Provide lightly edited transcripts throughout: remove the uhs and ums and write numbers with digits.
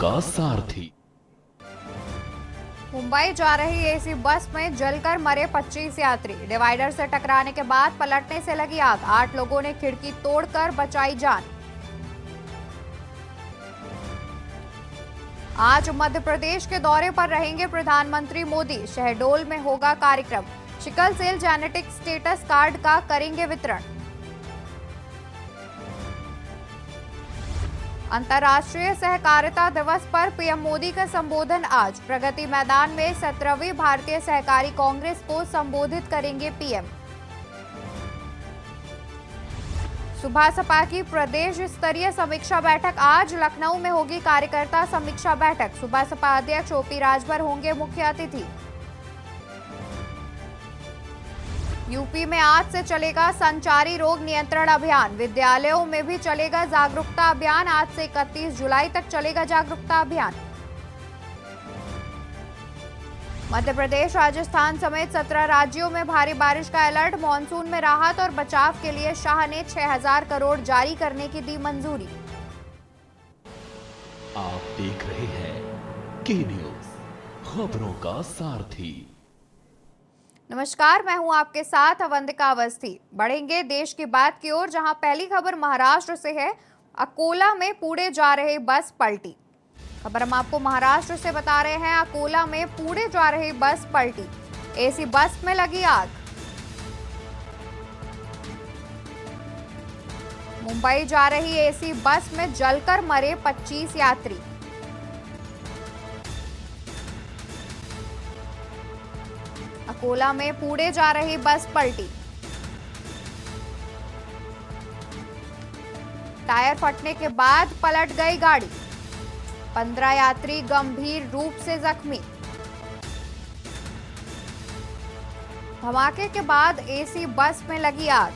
का सारथी। मुंबई जा रही एसी बस में जलकर मरे 25 यात्री। डिवाइडर से टकराने के बाद पलटने से लगी आग। 8 लोगों ने खिड़की तोड़कर बचाई जान। आज मध्य प्रदेश के दौरे पर रहेंगे प्रधानमंत्री मोदी। शहडोल में होगा कार्यक्रम। Sickle cell genetic status card का करेंगे वितरण। अंतर्राष्ट्रीय सहकारिता दिवस पर पीएम मोदी का संबोधन आज। प्रगति मैदान में 17वीं भारतीय सहकारी कांग्रेस को संबोधित करेंगे पीएम। सुबह सपा की प्रदेश स्तरीय समीक्षा बैठक आज। लखनऊ में होगी कार्यकर्ता समीक्षा बैठक। सुबह सपा अध्यक्ष ओपी राजभर होंगे मुख्य अतिथि। यूपी में आज से चलेगा संचारी रोग नियंत्रण अभियान। विद्यालयों में भी चलेगा जागरूकता अभियान। आज से 31 जुलाई तक चलेगा जागरूकता अभियान। मध्य प्रदेश, राजस्थान समेत 17 राज्यों में भारी बारिश का अलर्ट। मानसून में राहत और बचाव के लिए शाह ने 6000 करोड़ जारी करने की दी मंजूरी। आप देख रहे हैं के न्यूज, खबरों का सारथी। नमस्कार, मैं हूं आपके साथ अवंतिका अवस्थी। बढ़ेंगे देश की बात की ओर, जहां पहली खबर महाराष्ट्र से है। अकोला में पूड़े जा रहे बस पलटी। खबर हम आपको महाराष्ट्र से बता रहे हैं। अकोला में पूड़े जा रही बस पलटी। एसी बस में लगी आग। मुंबई जा रही एसी बस में जलकर मरे 25 यात्री। अकोला में पूड़े जा रही बस पलटी। टायर फटने के बाद पलट गई गाड़ी। 15 यात्री गंभीर रूप से जख्मी। धमाके के बाद एसी बस में लगी आग।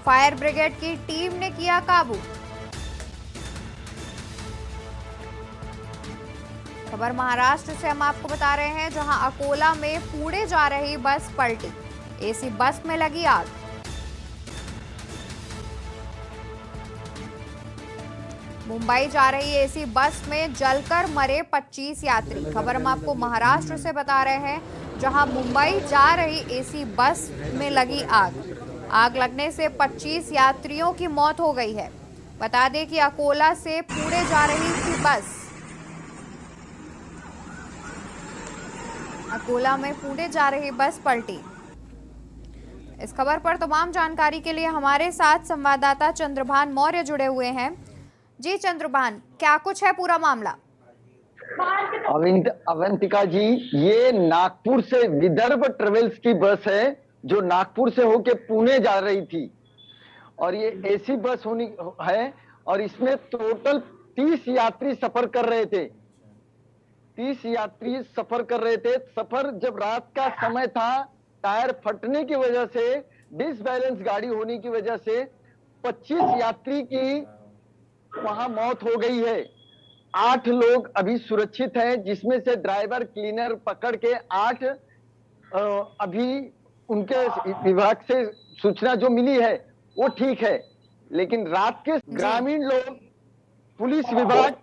फायर ब्रिगेड की टीम ने किया काबू। खबर महाराष्ट्र से हम आपको बता रहे हैं, जहां अकोला में पूड़े जा रही बस पलटी। एसी बस में लगी आग। मुंबई जा रही एसी बस में जलकर मरे 25 यात्री। खबर हम आपको महाराष्ट्र से बता रहे हैं, जहां मुंबई जा रही एसी बस में लगी आग। आग लगने से 25 यात्रियों की मौत हो गई है। बता दें कि अकोला से पूड़े जा रही थी बस। अकोला में पूड़े जा रही बस पलटी। इस खबर पर तमाम जानकारी के लिए हमारे साथ संवाददाता चंद्रभान मौर्य जुड़े हुए हैं। जी चंद्रभान, क्या कुछ है पूरा मामला? अवंतिका जी, ये नागपुर से विदर्भ ट्रेवल्स की बस है जो नागपुर से होके पुणे जा रही थी और ये एसी बस होनी है और इसमें टोटल 30 यात्री सफर कर रहे थे। 30 यात्री सफर कर रहे थे। सफर जब रात का समय था, टायर फटने की वजह से, डिसबैलेंस गाड़ी होने की वजह से 25 यात्री की वहां मौत हो गई है। 8 लोग अभी सुरक्षित हैं, जिसमें से ड्राइवर क्लीनर पकड़ के 8 अभी उनके विभाग से सूचना जो मिली है वो ठीक है। लेकिन रात के ग्रामीण लोग, पुलिस विभाग,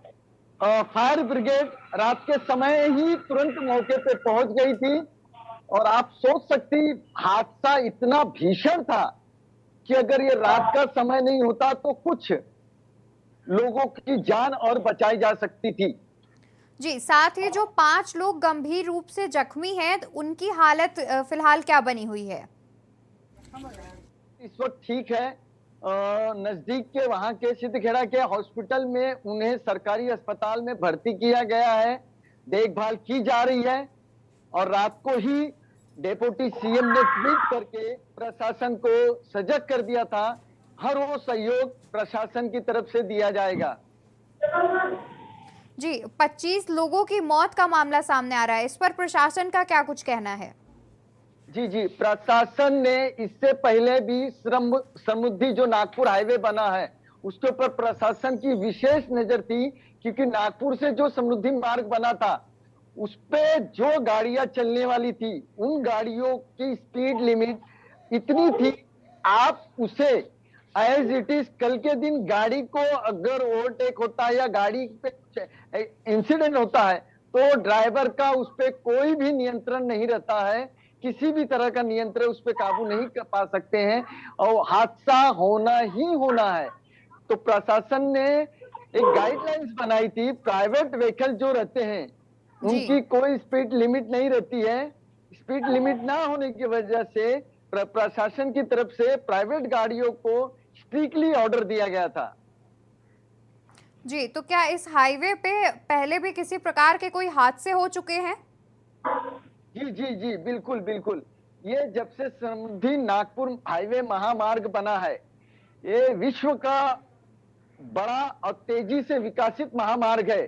फायर ब्रिगेड रात के समय ही तुरंत मौके पे पहुंच गई थी और आप सोच सकती हादसा इतना भीषण था कि अगर ये रात का समय नहीं होता तो कुछ लोगों की जान और बचाई जा सकती थी। जी, साथ ही जो 5 लोग गंभीर रूप से जख्मी हैं, उनकी हालत फिलहाल क्या बनी हुई है? इस वक्त ठीक है। नजदीक के वहां के सिद्धखेड़ा के हॉस्पिटल में उन्हें सरकारी अस्पताल में भर्ती किया गया है। देखभाल की जा रही है और रात को ही डेप्यूटी सीएम ने ट्वीट करके प्रशासन को सजग कर दिया था। हर वो सहयोग प्रशासन की तरफ से दिया जाएगा। जी, 25 लोगों की मौत का मामला सामने आ रहा है। इस पर प्रशासन का क्या कुछ कहना है? जी, प्रशासन ने इससे पहले भी समृद्धि जो नागपुर हाईवे बना है उसके ऊपर प्रशासन की विशेष नजर थी, क्योंकि नागपुर से जो समृद्धि मार्ग बना था उस पे जो गाड़ियां चलने वाली थी उन गाड़ियों की स्पीड लिमिट इतनी थी, आप उसे एज इट इज कल के दिन गाड़ी को अगर ओवरटेक होता है या गाड़ी पे इंसिडेंट होता है तो ड्राइवर का उस पर कोई भी नियंत्रण नहीं रहता है, किसी भी तरह का नियंत्रण उस पर काबू नहीं कर पा सकते हैं और हादसा होना ही होना है। तो प्रशासन ने एक गाइडलाइंस बनाई थी, प्राइवेट व्हीकल जो रहते हैं उनकी कोई स्पीड लिमिट नहीं रहती है। स्पीड लिमिट ना होने की वजह से प्रशासन की तरफ से प्राइवेट गाड़ियों को स्ट्रिक्टली ऑर्डर दिया गया था। जी, तो क्या इस हाईवे पे पहले भी किसी प्रकार के कोई हादसे हो चुके हैं? जी जी जी, बिल्कुल बिल्कुल। ये जब से समृद्धि नागपुर हाईवे महामार्ग बना है, ये विश्व का बड़ा और तेजी से विकसित महामार्ग है।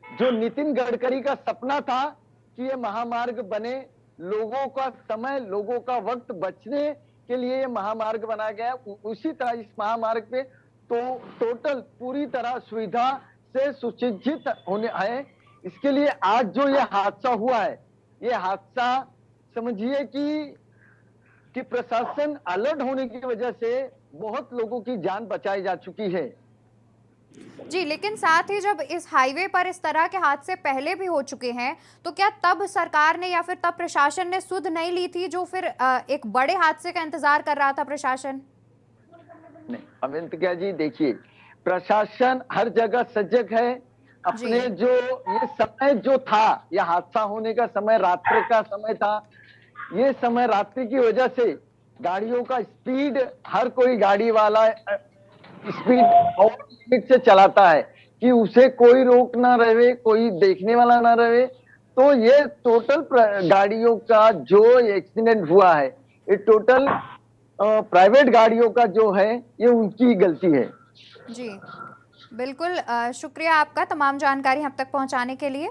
जो नितिन गडकरी का सपना था कि ये महामार्ग बने, लोगों का समय, लोगों का वक्त बचने के लिए ये महामार्ग बनाया गया। उसी तरह इस महामार्ग पे तो टोटल पूरी तरह सुविधा से सुसज्जित होने है। इसके लिए आज जो ये हादसा हुआ है, ये हादसा समझिए कि प्रशासन अलर्ट होने की वजह से बहुत लोगों की जान बचाई जा चुकी है। जी, लेकिन साथ ही जब इस हाईवे पर इस तरह के हादसे पहले भी हो चुके हैं, तो क्या तब सरकार ने या फिर तब प्रशासन ने सुध नहीं ली थी, जो फिर एक बड़े हादसे का इंतजार कर रहा था प्रशासन? नहीं अविंतिका जी, देखिए प्रशासन हर जगह सजग है। अपने जो ये समय जो था, यह हादसा होने का समय रात्रि का समय था। ये समय रात्रि की वजह से गाड़ियों का स्पीड, हर कोई गाड़ी वाला स्पीड और लिमिट से चलाता है कि उसे कोई रोक ना रहे, कोई देखने वाला ना रहे। तो ये टोटल गाड़ियों का जो एक्सीडेंट हुआ है, ये टोटल प्राइवेट गाड़ियों का जो है, ये उनकी गलती है। जी बिल्कुल, शुक्रिया आपका तमाम जानकारी हम तक पहुंचाने के लिए।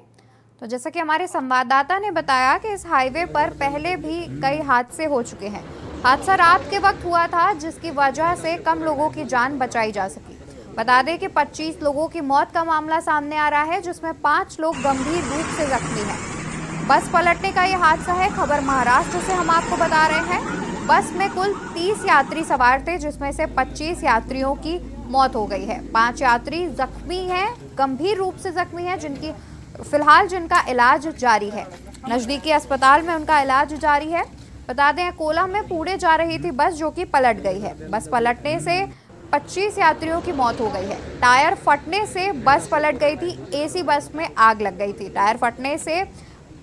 तो जैसा कि हमारे संवाददाता ने बताया कि इस हाईवे पर पहले भी कई हादसे हो चुके हैं। हादसा रात के वक्त हुआ था, जिसकी वजह से कम लोगों की जान बचाई जा सकी। बता दें कि 25 लोगों की मौत का मामला सामने आ रहा है, जिसमें 5 लोग गंभीर रूप से जख्मी हैं। बस पलटने का ये हादसा है। खबर महाराष्ट्र से हम आपको बता रहे हैं। बस में कुल 30 यात्री सवार थे, जिसमें से 25 यात्रियों की मौत हो गई है। 5 यात्री जख्मी हैं, गंभीर रूप से जख्मी हैं, जिनका इलाज जारी है। नजदीकी अस्पताल में उनका इलाज जारी है। बता दें, अकोला में पुणे जा रही थी बस, जो कि पलट गई है। बस पलटने से 25 यात्रियों की मौत हो गई है। टायर फटने से बस पलट गई थी। एसी बस में आग लग गई थी। टायर फटने से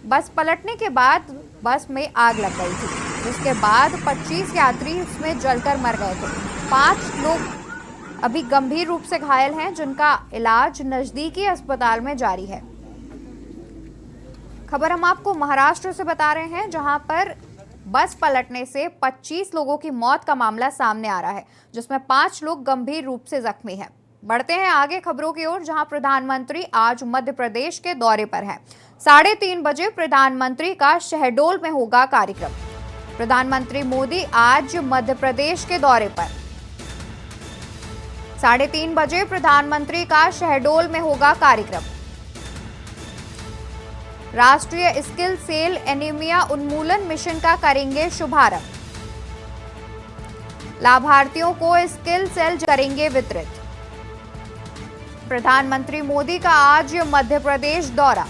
बस पलटने के बाद बस में आग लग गई थी, जिसके बाद 25 यात्री उसमें जलकर मर गए थे। 5 लोग अभी गंभीर रूप से घायल हैं, जिनका इलाज नजदीकी अस्पताल में जारी है। खबर हम आपको महाराष्ट्र से बता रहे हैं, जहां पर बस पलटने से 25 लोगों की मौत का मामला सामने आ रहा है, जिसमें 5 लोग गंभीर रूप से जख्मी हैं। बढ़ते हैं आगे खबरों की ओर, जहां प्रधानमंत्री आज मध्य प्रदेश के दौरे पर हैं। 3:30 बजे प्रधानमंत्री का शहडोल में होगा कार्यक्रम। प्रधानमंत्री मोदी आज मध्य प्रदेश के दौरे पर। 3:30 बजे प्रधानमंत्री का शहडोल में होगा कार्यक्रम। राष्ट्रीय स्किल सेल एनीमिया उन्मूलन मिशन का करेंगे शुभारंभ। लाभार्थियों को स्किल सेल करेंगे वितरित। प्रधानमंत्री मोदी का आज मध्य प्रदेश दौरा।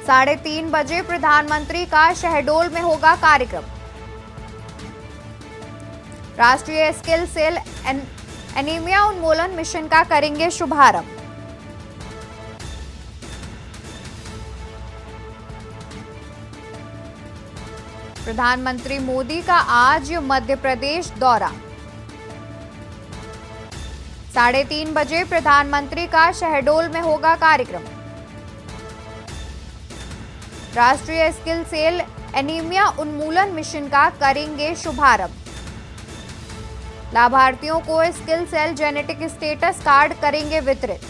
3:30 बजे प्रधानमंत्री का शहडोल में होगा कार्यक्रम। राष्ट्रीय स्किल सेल एनीमिया उन्मूलन मिशन का करेंगे शुभारंभ। प्रधानमंत्री मोदी का आज मध्य प्रदेश दौरा। 3:30 बजे प्रधानमंत्री का शहडोल में होगा कार्यक्रम। राष्ट्रीय स्किल सेल एनीमिया उन्मूलन मिशन का करेंगे शुभारंभ। लाभार्थियों को sickle cell genetic status card करेंगे वितरित।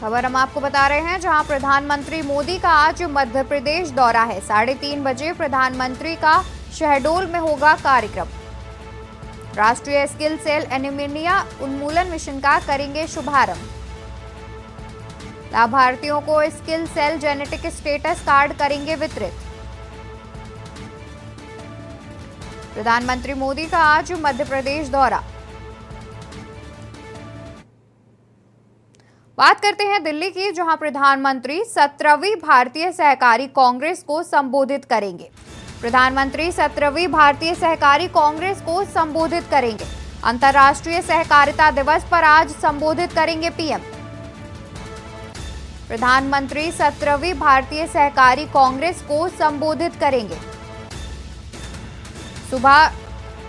खबर हम आपको बता रहे हैं, जहां प्रधानमंत्री मोदी का आज मध्य प्रदेश दौरा है। 3:30 बजे प्रधानमंत्री का शहडोल में होगा कार्यक्रम। राष्ट्रीय स्किल सेल एनीमिया उन्मूलन मिशन का करेंगे शुभारंभ। लाभार्थियों को sickle cell genetic status card करेंगे वितरित। प्रधानमंत्री मोदी का आज मध्य प्रदेश दौरा। बात करते हैं दिल्ली की, जहां प्रधानमंत्री 17वीं भारतीय सहकारी कांग्रेस को संबोधित करेंगे। प्रधानमंत्री 17वीं भारतीय सहकारी कांग्रेस को संबोधित करेंगे। अंतर्राष्ट्रीय सहकारिता दिवस पर आज संबोधित करेंगे पीएम। प्रधानमंत्री 17वीं भारतीय सहकारी कांग्रेस को संबोधित करेंगे। सुबह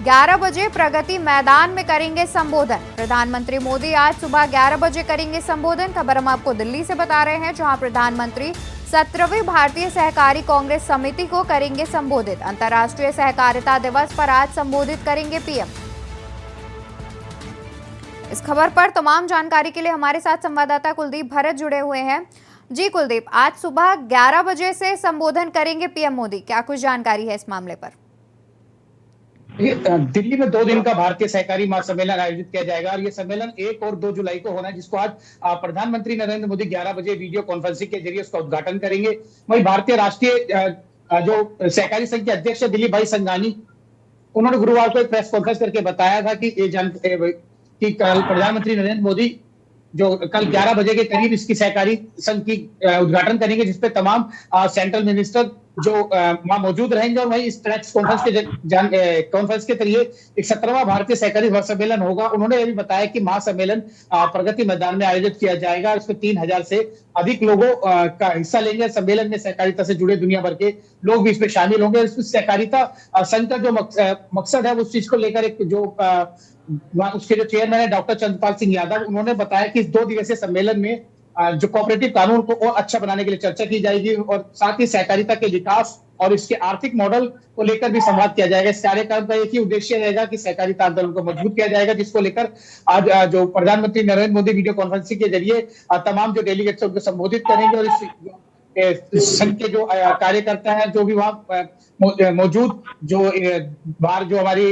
11 बजे प्रगति मैदान में करेंगे संबोधन। प्रधानमंत्री मोदी आज सुबह 11 बजे करेंगे संबोधन। खबर हम आपको दिल्ली से बता रहे हैं, जहां प्रधानमंत्री 17वीं भारतीय सहकारी कांग्रेस समिति को करेंगे संबोधित। अंतर्राष्ट्रीय सहकारिता दिवस पर आज संबोधित करेंगे पीएम। इस खबर पर तमाम जानकारी के लिए हमारे साथ संवाददाता कुलदीप भरत जुड़े हुए हैं। जी कुलदीप, आज सुबह 11 बजे से संबोधन करेंगे पीएम मोदी, क्या कुछ जानकारी है इस मामले पर? दिल्ली में 2 दिन का भारतीय सहकारी महासम्मेलन आयोजित किया जाएगा और ये सम्मेलन 1 और 2 जुलाई को होना है, जिसको आज प्रधानमंत्री नरेंद्र मोदी 11 बजे वीडियो कॉन्फ्रेंसिंग के जरिए उसका उद्घाटन करेंगे। वहीं भारतीय राष्ट्रीय जो सहकारी संघ के अध्यक्ष है दिलीप भाई संघानी, उन्होंने गुरुवार को एक प्रेस कॉन्फ्रेंस करके बताया था कि कल प्रधानमंत्री नरेंद्र मोदी जो कल 11 बजे के करीब इसकी सहकारी संघ की उद्घाटन करेंगे, जिसपे तमाम सेंट्रल मिनिस्टर जो वहां मौजूद रहेंगे। और वहीं इस प्रेस कॉन्फ्रेंस के जरिए एक 17वां भारतीय सहकारी महासम्मेलन होगा। उन्होंने ये भी बताया कि महासम्मेलन प्रगति मैदान में आयोजित किया जाएगा। इसमें 3000 से अधिक लोगों का हिस्सा लेंगे। सम्मेलन में सहकारिता से जुड़े दुनिया भर के लोग भी इसमें शामिल होंगे। इसमें सहकारिता संघ का जो मकसद है उस चीज को लेकर एक जो उसके जो चेयरमैन है डॉक्टर चंद्रपाल सिंह यादव, उन्होंने बताया कि इस 2 दिवसीय सम्मेलन में जो कोऑपरेटिव कानून को और अच्छा बनाने के लिए चर्चा की जाएगी और साथ ही सहकारिता के विकास और इसके आर्थिक मॉडल को लेकर भी संवाद किया जाएगा। इस कार्यक्रम का एक ही उद्देश्य रहेगा कि सहकारिता आंदोलन को मजबूत किया जाएगा, जिसको लेकर आज जो प्रधानमंत्री नरेंद्र मोदी वीडियो कॉन्फ्रेंसिंग के जरिए तमाम जो डेलीगेट्स उनको संबोधित करेंगे। और इस संघ के जो कार्यकर्ता है जो भी वहां मौजूद जो बाहर जो हमारी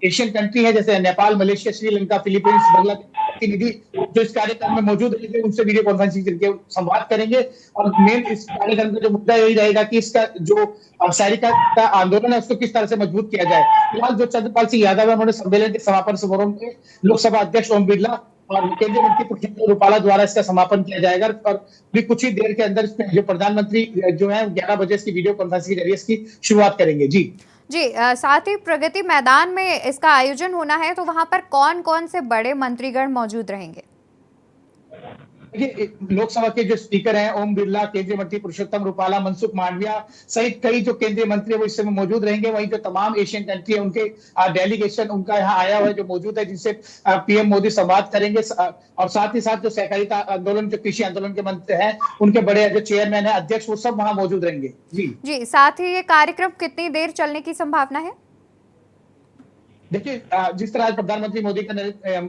एशियन कंट्री है जैसे नेपाल, मलेशिया, श्रीलंका, फिलीपींस, बांग्लादेश प्रतिनिधि जो इस कार्यक्रम में मौजूद रहेंगे, उनसे वीडियो कॉन्फ्रेंसिंग करके संवाद करेंगे। और मेन इस कार्यक्रम का जो मुद्दा यही रहेगा कि इसका जो सहकारिता आंदोलन है उसको किस तरह से मजबूत किया जाए। फिलहाल जो चंद्रपाल सिंह यादव है उन्होंने सम्मेलन के समापन समारोह में लोकसभा अध्यक्ष ओम बिरला और केंद्रीय मंत्री पुरुषोत्तम रूपाला द्वारा इसका समापन किया जाएगा। और भी कुछ ही देर के अंदर इसमें जो प्रधानमंत्री जो है 11 बजे इसकी वीडियो कॉन्फ्रेंसिंग के जरिए इसकी शुरुआत करेंगे। जी साथ ही प्रगति मैदान में इसका आयोजन होना है, तो वहां पर कौन कौन से बड़े मंत्रीगण मौजूद रहेंगे? लोकसभा के जो स्पीकर हैं ओम बिरला, केंद्रीय मंत्री पुरुषोत्तम रूपाला, मनसुख मांडविया सहित कई जो केंद्रीय मंत्री है वो इस समय मौजूद रहेंगे। वहीं जो तमाम एशियन कंट्री है उनके डेलीगेशन उनका यहाँ आया हुआ है जो मौजूद है, जिनसे पीएम मोदी संवाद करेंगे। और साथ ही साथ जो सहकारिता आंदोलन, जो कृषि आंदोलन के मंत्री हैं, उनके बड़े जो चेयरमैन है, अध्यक्ष, वो सब वहां मौजूद रहेंगे। जी साथ ही ये कार्यक्रम कितनी देर चलने की संभावना है? देखिए, जिस तरह प्रधानमंत्री मोदी का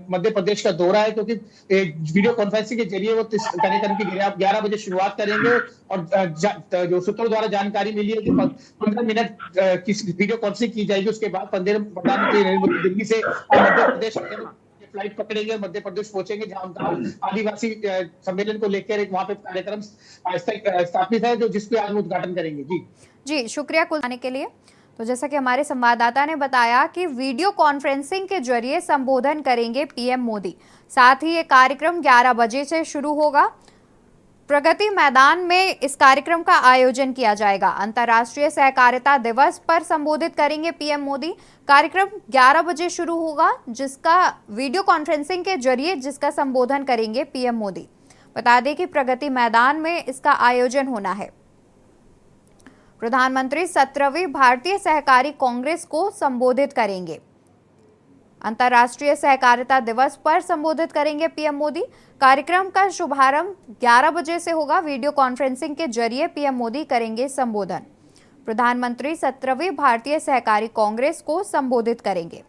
मध्य प्रदेश का दौरा है, क्योंकि वीडियो कॉन्फ्रेंसिंग के जरिए वो कार्यक्रम की 11 बजे शुरुआत करेंगे। और जो सूत्रों द्वारा जानकारी मिली है कि 15 मिनट की वीडियो कॉन्फ्रेंसिंग की जाएगी। उसके बाद प्रधानमंत्री नरेंद्र मोदी दिल्ली से मध्य प्रदेश फ्लाइट पकड़ेंगे, मध्य प्रदेश पहुंचेंगे, जहां उनका आदिवासी सम्मेलन को लेकर एक वहां पे कार्यक्रम स्थापित है जो जिसके आज उद्घाटन करेंगे। जी शुक्रिया कुल आने के लिए। तो जैसा कि हमारे संवाददाता ने बताया कि वीडियो कॉन्फ्रेंसिंग के जरिए संबोधन करेंगे पीएम मोदी। साथ ही ये कार्यक्रम 11 बजे से शुरू होगा। प्रगति मैदान में इस कार्यक्रम का आयोजन किया जाएगा। अंतर्राष्ट्रीय सहकारिता दिवस पर संबोधित करेंगे पीएम मोदी। कार्यक्रम 11 बजे शुरू होगा, जिसका वीडियो कॉन्फ्रेंसिंग के जरिए जिसका संबोधन करेंगे पीएम मोदी। बता दें कि प्रगति मैदान में इसका आयोजन होना है। प्रधानमंत्री 17वीं भारतीय सहकारी कांग्रेस को संबोधित करेंगे। अंतर्राष्ट्रीय सहकारिता दिवस पर संबोधित करेंगे पीएम मोदी। कार्यक्रम का शुभारंभ 11 बजे से होगा। वीडियो कॉन्फ्रेंसिंग के जरिए पीएम मोदी करेंगे संबोधन। प्रधानमंत्री 17वीं भारतीय सहकारी कांग्रेस को संबोधित करेंगे।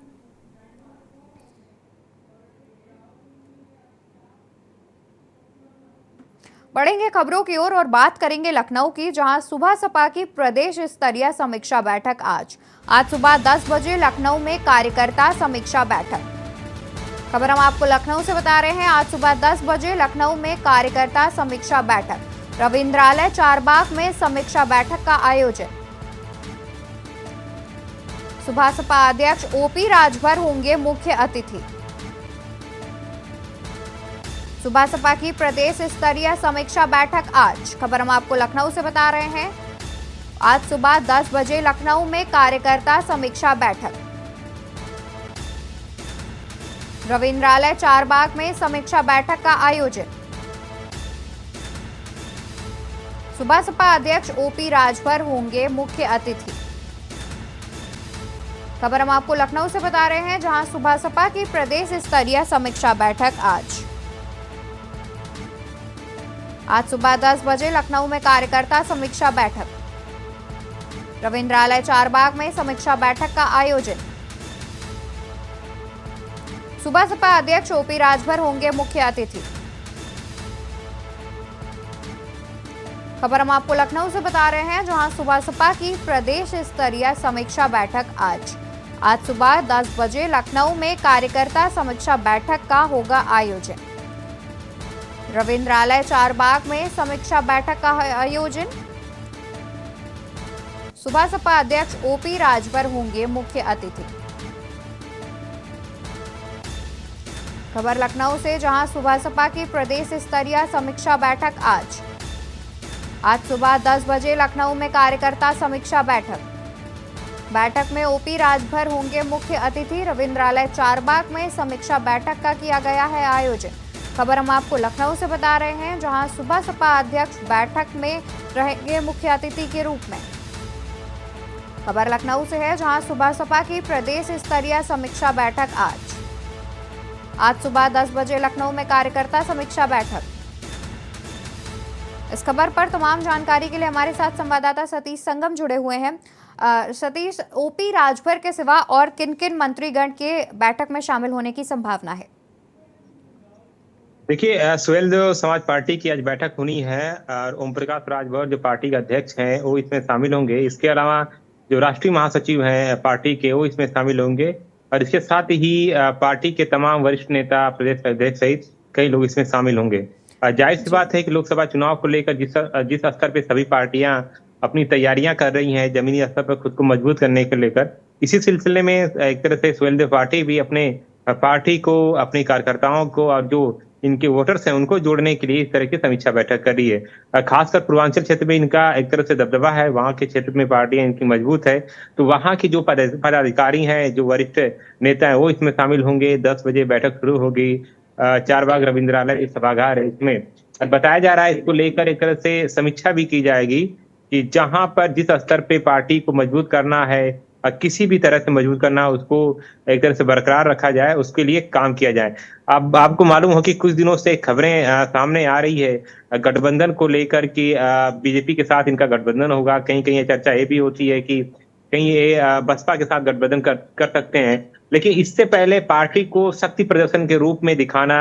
बढ़ेंगे खबरों की ओर और बात करेंगे लखनऊ की, जहां सुबह सपा की प्रदेश स्तरीय समीक्षा बैठक आज सुबह 10 बजे लखनऊ में कार्यकर्ता समीक्षा बैठक। खबर हम आपको लखनऊ से बता रहे हैं। आज सुबह 10 बजे लखनऊ में कार्यकर्ता समीक्षा बैठक। रविंद्रालय चारबाग में समीक्षा बैठक का आयोजन। सुबह सपा अध्यक्ष ओपी राजभर होंगे मुख्य अतिथि। सुबह सपा की प्रदेश स्तरीय समीक्षा बैठक आज। खबर हम आपको लखनऊ से बता रहे हैं। आज सुबह 10 बजे लखनऊ में कार्यकर्ता समीक्षा बैठक। रविंद्रालय चारबाग में समीक्षा बैठक का आयोजन। सुबह सपा अध्यक्ष ओपी राजभर होंगे मुख्य अतिथि। खबर हम आपको लखनऊ से बता रहे हैं, जहां सुबह सपा की प्रदेश स्तरीय समीक्षा बैठक आज सुबह 10 बजे लखनऊ में कार्यकर्ता समीक्षा बैठक। रविंद्रालय चारबाग में समीक्षा बैठक का आयोजन। सुबह सपा अध्यक्ष ओपी राजभर होंगे मुख्य अतिथि। खबर हम आपको लखनऊ से बता रहे हैं, जहां सुबह सपा की प्रदेश स्तरीय समीक्षा बैठक आज सुबह 10 बजे लखनऊ में कार्यकर्ता समीक्षा बैठक का होगा आयोजन। रविंद्रालय चारबाग में समीक्षा बैठक का आयोजन। सुबह सपा अध्यक्ष ओपी राजभर होंगे मुख्य अतिथि। खबर लखनऊ से, जहां सुबह सपा की प्रदेश स्तरीय समीक्षा बैठक आज सुबह 10 बजे लखनऊ में कार्यकर्ता समीक्षा बैठक में ओपी राजभर होंगे मुख्य अतिथि। रविंद्रालय चारबाग में समीक्षा बैठक का किया गया है आयोजन। खबर हम आपको लखनऊ से बता रहे हैं, जहां सुबह सपा अध्यक्ष बैठक में रहेंगे मुख्य अतिथि के रूप में। खबर लखनऊ से है, जहां सुबह सपा की प्रदेश स्तरीय समीक्षा बैठक आज सुबह 10 बजे लखनऊ में कार्यकर्ता समीक्षा बैठक। इस खबर पर तमाम जानकारी के लिए हमारे साथ संवाददाता सतीश संगम जुड़े हुए हैं। सतीश, ओपी राजभर के सिवा और किन किन मंत्रीगण के बैठक में शामिल होने की संभावना है? देखिए, स्वैलदेव समाज पार्टी की आज बैठक होनी है और ओम प्रकाश राजभर जो पार्टी के अध्यक्ष हैं वो इसमें शामिल होंगे। इसके अलावा जो राष्ट्रीय महासचिव हैं पार्टी के वो इसमें शामिल होंगे और इसके साथ ही पार्टी के तमाम वरिष्ठ नेता, प्रदेश अध्यक्ष सहित कई लोग इसमें शामिल होंगे। जाहिर सी बात है कि लोकसभा चुनाव को लेकर जिस स्तर पे सभी पार्टियां अपनी तैयारियां कर रही हैं जमीनी स्तर पर खुद को मजबूत करने को लेकर, इसी सिलसिले में एक तरह से स्वैलदेव पार्टी भी अपने पार्टी को, अपने कार्यकर्ताओं को और जो इनके वोटर्स हैं उनको जोड़ने के लिए इस तरह की समीक्षा बैठक कर रही है। खासकर पूर्वांचल क्षेत्र में इनका एक तरह से दबदबा है, वहां के क्षेत्र में पार्टियां इनकी मजबूत है, तो वहां की जो पदाधिकारी हैं, जो वरिष्ठ नेता हैं वो इसमें शामिल होंगे। 10 बजे बैठक शुरू होगी। चारबाग रविंद्रालय सभागार है, इसमें बताया जा रहा है इसको लेकर एक तरह से समीक्षा भी की जाएगी कि जहां पर जिस स्तर पे पार्टी को मजबूत करना है, किसी भी तरह से मजबूत करना, उसको एक तरह से बरकरार रखा जाए, उसके लिए काम किया जाए। अब आपको मालूम हो कि कुछ दिनों से खबरें सामने आ रही है गठबंधन को लेकर कि बीजेपी के साथ इनका गठबंधन होगा। कहीं कहीं ये चर्चा ये भी होती है कि कहीं ये बसपा के साथ गठबंधन कर सकते हैं। लेकिन इससे पहले पार्टी को शक्ति प्रदर्शन के रूप में दिखाना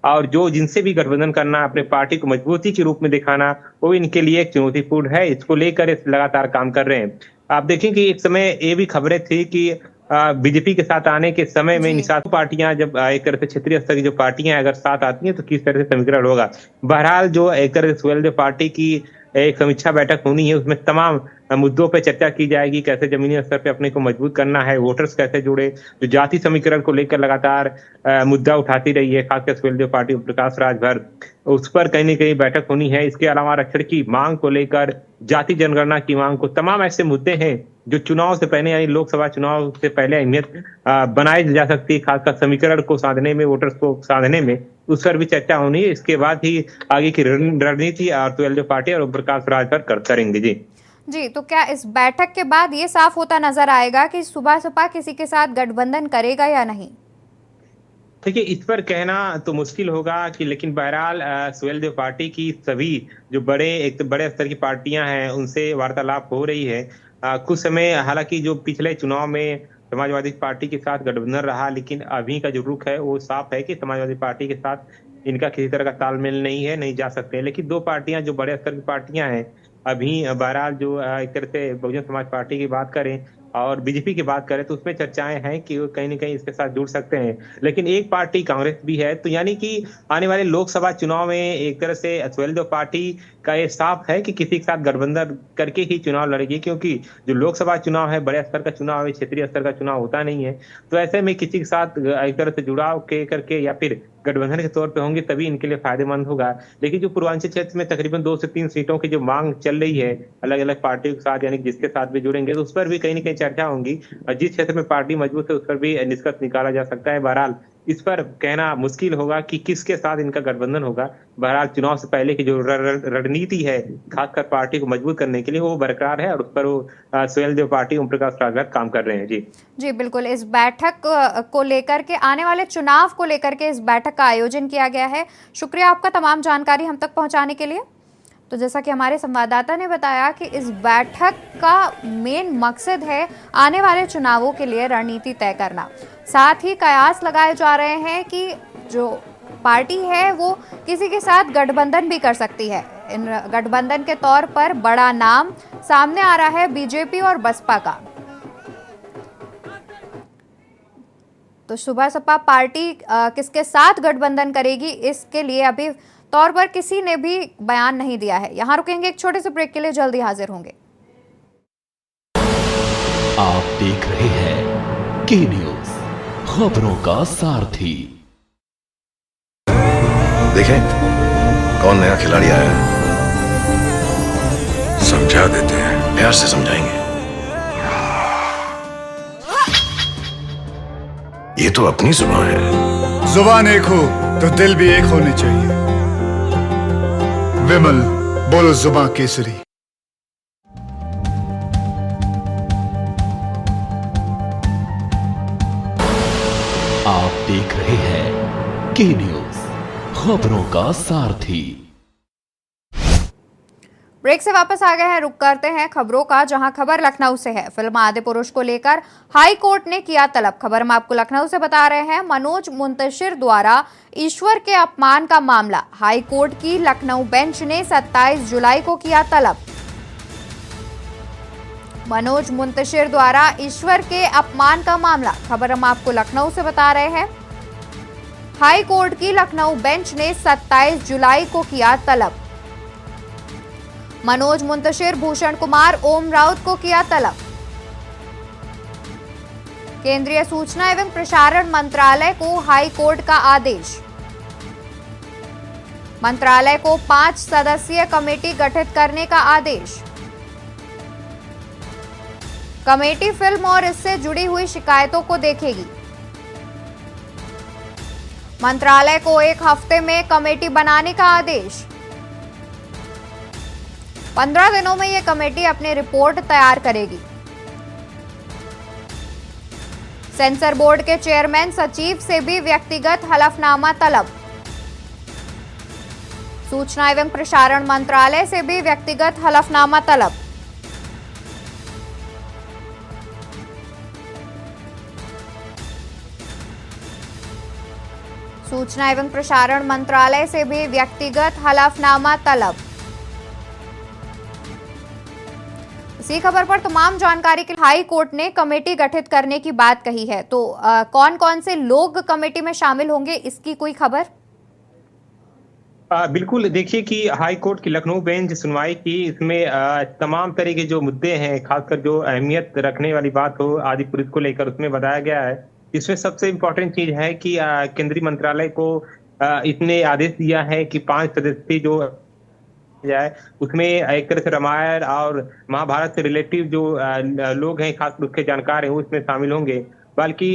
और जो जिनसे भी गठबंधन करना, अपने पार्टी को मजबूती के रूप में दिखाना, वो इनके लिए एक चुनौतीपूर्ण है। इसको लेकर लगातार काम कर रहे हैं। आप देखें कि एक समय ये भी खबरें थी कि बीजेपी के साथ आने के समय में निषाद पार्टियां जब एक तरह से क्षेत्रीय स्तर की जो पार्टियां अगर साथ आती हैं तो किस तरह से समीकरण होगा। बहरहाल जो एक तरह से स्वैलदेव पार्टी की एक समीक्षा बैठक होनी है, उसमें तमाम मुद्दों पे चर्चा की जाएगी। कैसे जमीनी स्तर पे अपने को मजबूत करना है, वोटर्स कैसे जुड़े, जो जाति समीकरण को लेकर लगातार मुद्दा उठाती रही है खासकर स्वैलदेव पार्टी ओम प्रकाश राजभर, उस पर कहीं न कहीं बैठक होनी है। इसके अलावा आरक्षण की मांग को लेकर, जाति जनगणना की मांग को, तमाम ऐसे मुद्दे हैं जो चुनाव से पहले यानी लोकसभा चुनाव से पहले अहमियत बनाई जा सकती है, खासकर समीकरण को साधने में, वोटर्स को साधने में, उस पर भी चर्चा होनी है। इसके बाद ही आगे की रणनीति और स्वैलदेव पार्टी और ओम प्रकाश राजभर करेंगे। जी, तो क्या इस बैठक के बाद ये साफ होता नजर आएगा कि सुबह सपा किसी के साथ गठबंधन करेगा या नहीं? देखिए, इस पर कहना तो मुश्किल होगा कि, लेकिन बहरहाल स्वैलदेव पार्टी की सभी जो बड़े स्तर की पार्टियां हैं उनसे वार्तालाप हो रही है। कुछ समय हालांकि जो पिछले चुनाव में समाजवादी पार्टी के साथ गठबंधन रहा, लेकिन अभी का जो रुख है वो साफ है कि समाजवादी पार्टी के साथ इनका किसी तरह का तालमेल नहीं है, नहीं जा सकते। लेकिन दो पार्टियां जो बड़े स्तर की पार्टियां हैं अभी, बहरहाल जो एक तरह से बहुजन समाज पार्टी की बात करें और बीजेपी की बात करें तो उसमें चर्चाएं हैं कि वो कहीं न कहीं इसके साथ जुड़ सकते हैं। लेकिन एक पार्टी कांग्रेस भी है, तो यानी कि आने वाले लोकसभा चुनाव में एक तरह से स्वेलदेव पार्टी का ये साफ है कि किसी के साथ गठबंधन करके ही चुनाव लड़ेगी, क्योंकि जो लोकसभा चुनाव है बड़े स्तर का चुनाव है, क्षेत्रीय स्तर का चुनाव होता नहीं है। तो ऐसे में किसी के साथ एक तरह से जुड़ाव के करके या फिर गठबंधन के तौर पे होंगे तभी इनके लिए फायदेमंद होगा। लेकिन जो पूर्वांचल क्षेत्र में तकरीबन 2 से 3 सीटों की जो मांग चल रही है अलग-अलग पार्टियों के साथ, यानी जिसके साथ भी जुड़ेंगे तो उस पर भी कहीं न कहीं चर्चा होंगी और जिस क्षेत्र में पार्टी मजबूत है उस पर भी निष्कर्ष निकाला जा सकता है। बहरहाल इस पर कहना मुश्किल होगा कि किसके साथ इनका गठबंधन होगा। बहरहाल चुनाव से पहले की जो रणनीति है खासकर पार्टी को मजबूत करने के लिए वो बरकरार है और उस पर वो सुहेलदेव पार्टी ओम प्रकाश राजभर काम कर रहे हैं। जी बिल्कुल। इस बैठक को लेकर के, आने वाले चुनाव को लेकर के इस बैठक का आयोजन किया गया है। शुक्रिया आपका तमाम जानकारी हम तक पहुंचाने के लिए। तो जैसा कि हमारे संवाददाता ने बताया कि इस बैठक का मेन मकसद है आने वाले चुनावों के लिए रणनीति तय करना। साथ ही कयास लगाए जा रहे हैं कि जो पार्टी है वो किसी के साथ गठबंधन भी कर सकती है। इन गठबंधन के तौर पर बड़ा नाम सामने आ रहा है बीजेपी और बसपा का। तो सुबह सपा पार्टी किसके साथ गठबंधन करेगी इसके लिए अभी तौर पर किसी ने भी बयान नहीं दिया है। यहां रुकेंगे एक छोटे से ब्रेक के लिए, जल्दी हाजिर होंगे। आप देख रहे हैं के न्यूज, खबरों का सारथी। देखें कौन नया खिलाड़ी आया है, समझा देते हैं, प्यार से समझाएंगे। ये तो अपनी जुबान है। जुबान एक हो तो दिल भी एक होने चाहिए। विमल बोलो जुबान केसरी। आप देख रहे हैं के न्यूज, खबरों का सारथी। ब्रेक से वापस आ गए हैं, रुक करते हैं खबरों का, जहां खबर लखनऊ से है। फिल्म आदिपुरुष को लेकर हाई कोर्ट ने किया तलब। खबर हम आपको लखनऊ से बता रहे हैं। मनोज मुंतशिर द्वारा ईश्वर के अपमान का मामला, हाई कोर्ट की लखनऊ बेंच ने 27 जुलाई को किया तलब। मनोज मुंतशिर द्वारा ईश्वर के अपमान का मामला, खबर हम आपको लखनऊ से बता रहे हैं। हाई कोर्ट की लखनऊ बेंच ने 27 जुलाई को किया तलब। मनोज मुंतशिर, भूषण कुमार, ओम राउत को किया तलब। केंद्रीय सूचना एवं प्रसारण मंत्रालय को हाई कोर्ट का आदेश। मंत्रालय को 5 सदस्यीय कमेटी गठित करने का आदेश। कमेटी फिल्म और इससे जुड़ी हुई शिकायतों को देखेगी। मंत्रालय को 1 हफ्ते में कमेटी बनाने का आदेश। 15 दिनों में यह कमेटी अपनी रिपोर्ट तैयार करेगी। सेंसर बोर्ड के चेयरमैन सचिव से भी व्यक्तिगत हलफनामा तलब। सूचना एवं प्रसारण मंत्रालय से भी व्यक्तिगत हलफनामा तलब। सूचना एवं प्रसारण मंत्रालय से भी व्यक्तिगत हलफनामा तलब। इसी खबर पर तमाम जानकारी के लिए हाई कोर्ट ने कमेटी गठित करने की बात कही है। तो कौन कौन से लोग कमेटी में शामिल होंगे, इसकी कोई खबर? बिल्कुल। देखिए कि हाई कोर्ट की लखनऊ बेंच सुनवाई की, इसमें तमाम तरह के जो मुद्दे हैं, खासकर जो अहमियत रखने वाली बात हो आदिपुरुष को लेकर, उसमें बताया गया है। इसमें सबसे इम्पोर्टेंट चीज है कि केंद्रीय मंत्रालय को इसने आदेश दिया है कि 5 सदस्य जो जाए, उसमें एक तरह से रामायण और महाभारत से रिलेटिव जो लोग हैं, खास उसके जानकार हैं, वो इसमें शामिल होंगे। बल्कि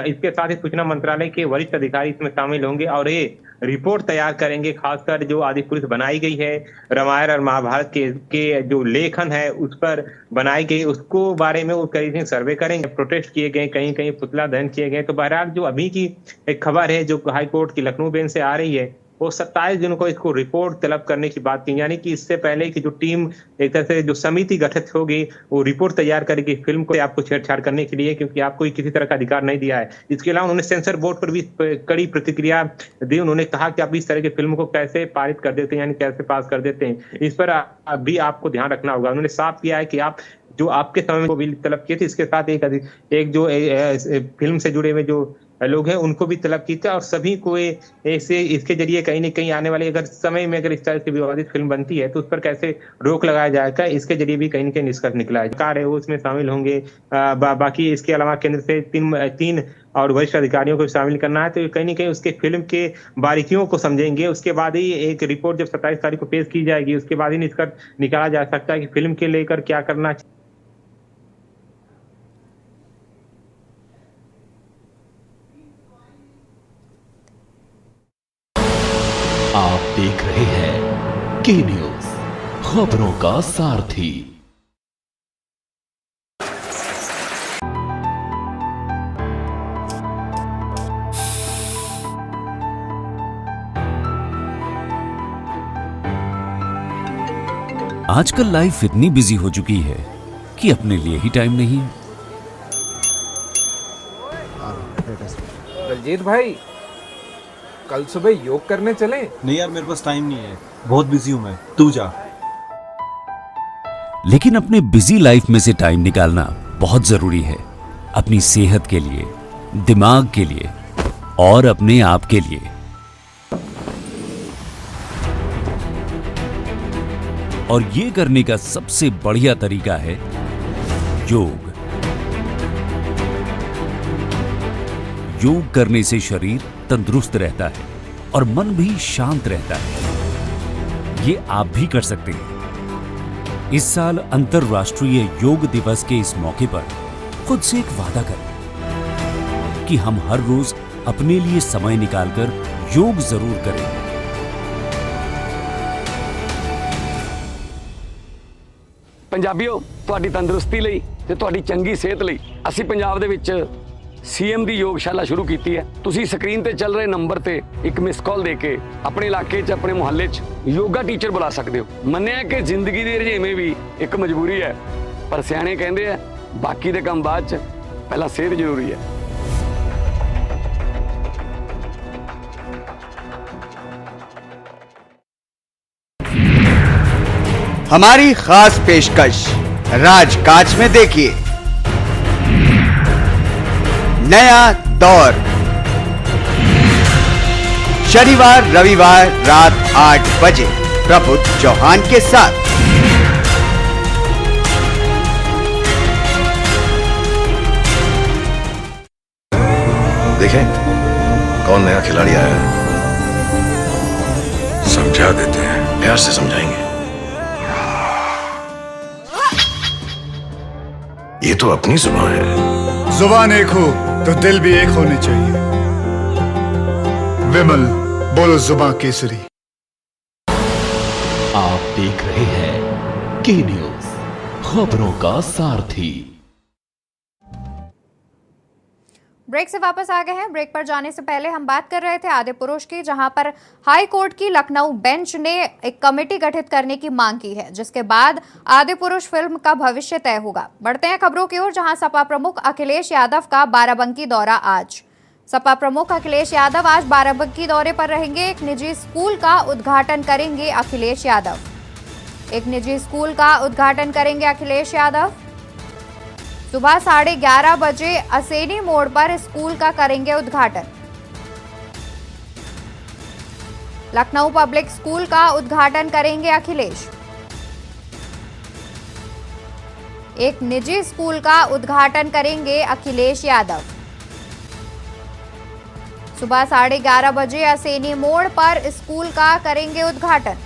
इसके साथ ही सूचना मंत्रालय के वरिष्ठ अधिकारी इसमें शामिल होंगे और ये रिपोर्ट तैयार करेंगे। खासकर जो आदिपुरुष बनाई गई है, रामायण और महाभारत के जो लेखन है उस पर बनाई गई, उसको बारे में वो कहीं सर्वे करेंगे। प्रोटेस्ट किए गए, कहीं कहीं पुतला दहन किए गए। तो बहरहाल जो अभी की एक खबर है जो हाई कोर्ट की लखनऊ बेंच से आ रही है, वो 27 जून को इसको रिपोर्ट तलब करने की बात की, यानी कि इससे पहले की जो टीम, एक तरह से जो समिति गठित होगी, वो रिपोर्ट तैयार करेगी फिल्म को आपको छेड़छाड़ करने के लिए, क्योंकि आपको किसी तरह का अधिकार नहीं दिया है। इसके अलावा उन्होंने सेंसर बोर्ड पर भी कड़ी प्रतिक्रिया दी। उन्होंने कहा कि आप इस तरह की फिल्म को कैसे पारित कर देते हैं, यानी कैसे पास कर देते हैं, इस पर भी आपको ध्यान रखना होगा। उन्होंने साफ किया है कि आप जो आपके समय में को भी तलब किए थे, इसके साथ एक जो फिल्म से जुड़े हुए जो लोग हैं उनको भी तलब की थी, और सभी को ऐसे इसके जरिए कहीं न कहीं आने वाले अगर समय में अगर इस तरह की विवादित फिल्म बनती है तो उस पर कैसे रोक लगाया जाएगा, इसके जरिए भी कहीं न कहीं निष्कर्ष निकला है। सरकार है वो उसमें शामिल होंगे, बाकी इसके अलावा केंद्र से 3 और वरिष्ठ अधिकारियों को शामिल करना है, तो कहीं न कहीं उसके फिल्म के बारीकियों को समझेंगे। उसके बाद ही एक रिपोर्ट जब 27 तारीख को पेश की जाएगी, उसके बाद ही निष्कर्ष निकाला जा सकता है कि फिल्म के लेकर क्या करना चाहिए। आप देख रहे हैं के न्यूज, खबरों का सारथी। आजकल लाइफ इतनी बिजी हो चुकी है कि अपने लिए ही टाइम नहीं है। दलजीत भाई, कल सुबह योग करने चलें? नहीं यार, मेरे पास टाइम नहीं है, बहुत बिजी हूं मैं, तू जा। लेकिन अपने बिजी लाइफ में से टाइम निकालना बहुत जरूरी है, अपनी सेहत के लिए, दिमाग के लिए और अपने आप के लिए। और ये करने का सबसे बढ़िया तरीका है योग। योग करने से शरीर तंदुरुस्त रहता है और मन भी शांत रहता है। ये आप भी कर सकते हैं। इस साल अंतर्राष्ट्रीय योग दिवस के इस मौके पर खुद से एक वादा करें कि हम हर रोज अपने लिए समय निकालकर योग जरूर करें। ਪੰਜਾਬੀਓ, ਤੁਹਾਡੀ ਤੰਦਰੁਸਤੀ ਲਈ ਤੇ ਤੁਹਾਡੀ ਚੰਗੀ ਸਿਹਤ ਲਈ ਅਸੀਂ ਪੰਜਾਬ ਦੇ ਵਿੱਚ ਸੀਐਮ ਦੀ ਯੋਗਸ਼ਾਲਾ ਸ਼ੁਰੂ ਕੀਤੀ ਹੈ। ਤੁਸੀਂ ਸਕਰੀਨ ਤੇ ਚੱਲ ਰਹੇ ਨੰਬਰ ਤੇ ਇੱਕ ਮਿਸ ਕਾਲ ਦੇ ਕੇ ਆਪਣੇ ਇਲਾਕੇ 'ਚ ਆਪਣੇ ਮੁਹੱਲੇ 'ਚ ਯੋਗਾ ਟੀਚਰ ਬੁਲਾ ਸਕਦੇ ਹੋ। ਮੰਨਿਆ ਕਿ ਜ਼ਿੰਦਗੀ ਦੇ ਰੁਝੇਵੇਂ ਵੀ ਇੱਕ ਮਜਬੂਰੀ ਹੈ, ਪਰ ਸਿਆਣੇ ਕਹਿੰਦੇ ਆ ਬਾਕੀ ਦੇ ਕੰਮ ਬਾਅਦ 'ਚ, ਪਹਿਲਾਂ ਸਿਹਤ ਜ਼ਰੂਰੀ ਹੈ। हमारी खास पेशकश राजकाज में देखिए नया दौर, शनिवार रविवार रात 8 बजे प्रबुद्ध चौहान के साथ। देखें कौन नया खिलाड़ी आया है, समझा देते हैं, प्यार से समझाएंगे। ये तो अपनी जुबान है। जुबान एक हो तो दिल भी एक होने चाहिए। विमल, बोलो जुबान केसरी। आप देख रहे हैं के न्यूज, खबरों का सारथी। ब्रेक से वापस आ गए हैं। ब्रेक पर जाने से पहले हम बात कर रहे थे आदिपुरुष की, जहां पर हाई कोर्ट की लखनऊ बेंच ने एक कमेटी गठित करने की मांग की है, जिसके बाद आदिपुरुष फिल्म का भविष्य तय होगा। बढ़ते हैं खबरों की ओर, जहां सपा प्रमुख अखिलेश यादव का बाराबंकी दौरा आज। सपा प्रमुख अखिलेश यादव आज बाराबंकी दौरे पर रहेंगे। एक निजी स्कूल का उद्घाटन करेंगे अखिलेश यादव। एक निजी स्कूल का उद्घाटन करेंगे अखिलेश यादव। सुबह 11:30 बजे असेनी मोड़ पर स्कूल का करेंगे उद्घाटन। लखनऊ पब्लिक स्कूल का उद्घाटन करेंगे अखिलेश। एक निजी स्कूल का उद्घाटन करेंगे अखिलेश यादव। सुबह 11:30 बजे असेनी मोड़ पर स्कूल का करेंगे उद्घाटन।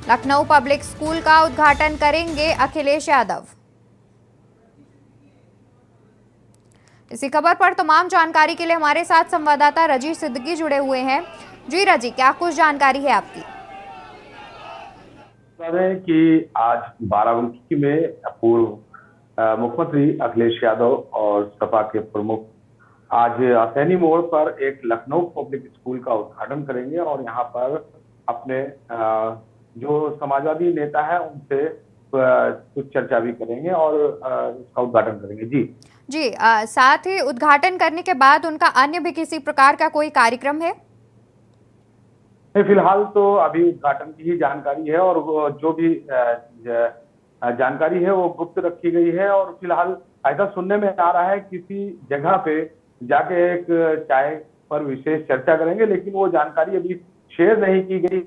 लखनऊ पब्लिक स्कूल का उद्घाटन करेंगे अखिलेश यादव। इसी खबर पर तमाम जानकारी के लिए हमारे साथ संवाददाता रजी सिद्दीकी जुड़े हुए हैं। जी रजी, क्या कुछ जानकारी है आपकी? कि आज बाराबंकी में पूर्व मुख्यमंत्री अखिलेश यादव और सपा के प्रमुख आज असैनी मोड़ पर एक लखनऊ पब्लिक स्कूल का उद्घाटन करेंगे और यहाँ पर अपने जो समाजवादी नेता है उनसे कुछ चर्चा भी करेंगे और इसका उद्घाटन करेंगे। जी, साथ ही उद्घाटन करने के बाद उनका अन्य भी किसी प्रकार का कोई कार्यक्रम है? फिलहाल तो अभी उद्घाटन की ही जानकारी है और जो भी जानकारी है वो गुप्त रखी गई है। और फिलहाल ऐसा सुनने में आ रहा है किसी जगह पे जाके एक चाय पर विशेष चर्चा करेंगे, लेकिन वो जानकारी अभी शेयर नहीं की गई।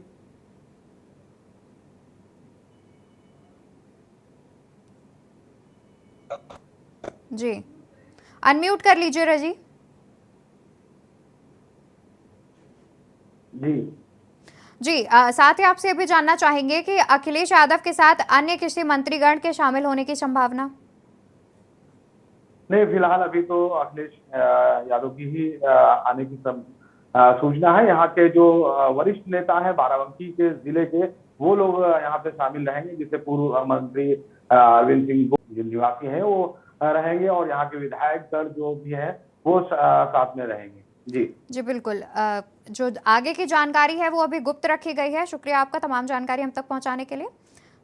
जी, अनम्यूट कर लीजिए रजी। जी, साथ ही आपसे भी जानना चाहेंगे कि अखिलेश यादव के साथ अन्य किसी मंत्रीगण के शामिल होने की संभावना? नहीं, फिलहाल अभी तो अखिलेश यादव की ही आने की सूचना है। यहाँ के जो वरिष्ठ नेता हैं बाराबंकी के जिले के, वो लोग यहाँ पे शामिल रहेंगे, जिससे पूर्व मंत्री अरविंद सिंह जो निवासी हैं वो रहेंगे, और यहाँ के विधायक दल जो भी हैं वो साथ में रहेंगे। जी बिल्कुल। जो आगे की जानकारी है वो अभी गुप्त रखी गई है। शुक्रिया आपका तमाम जानकारी हम तक पहुंचाने के लिए।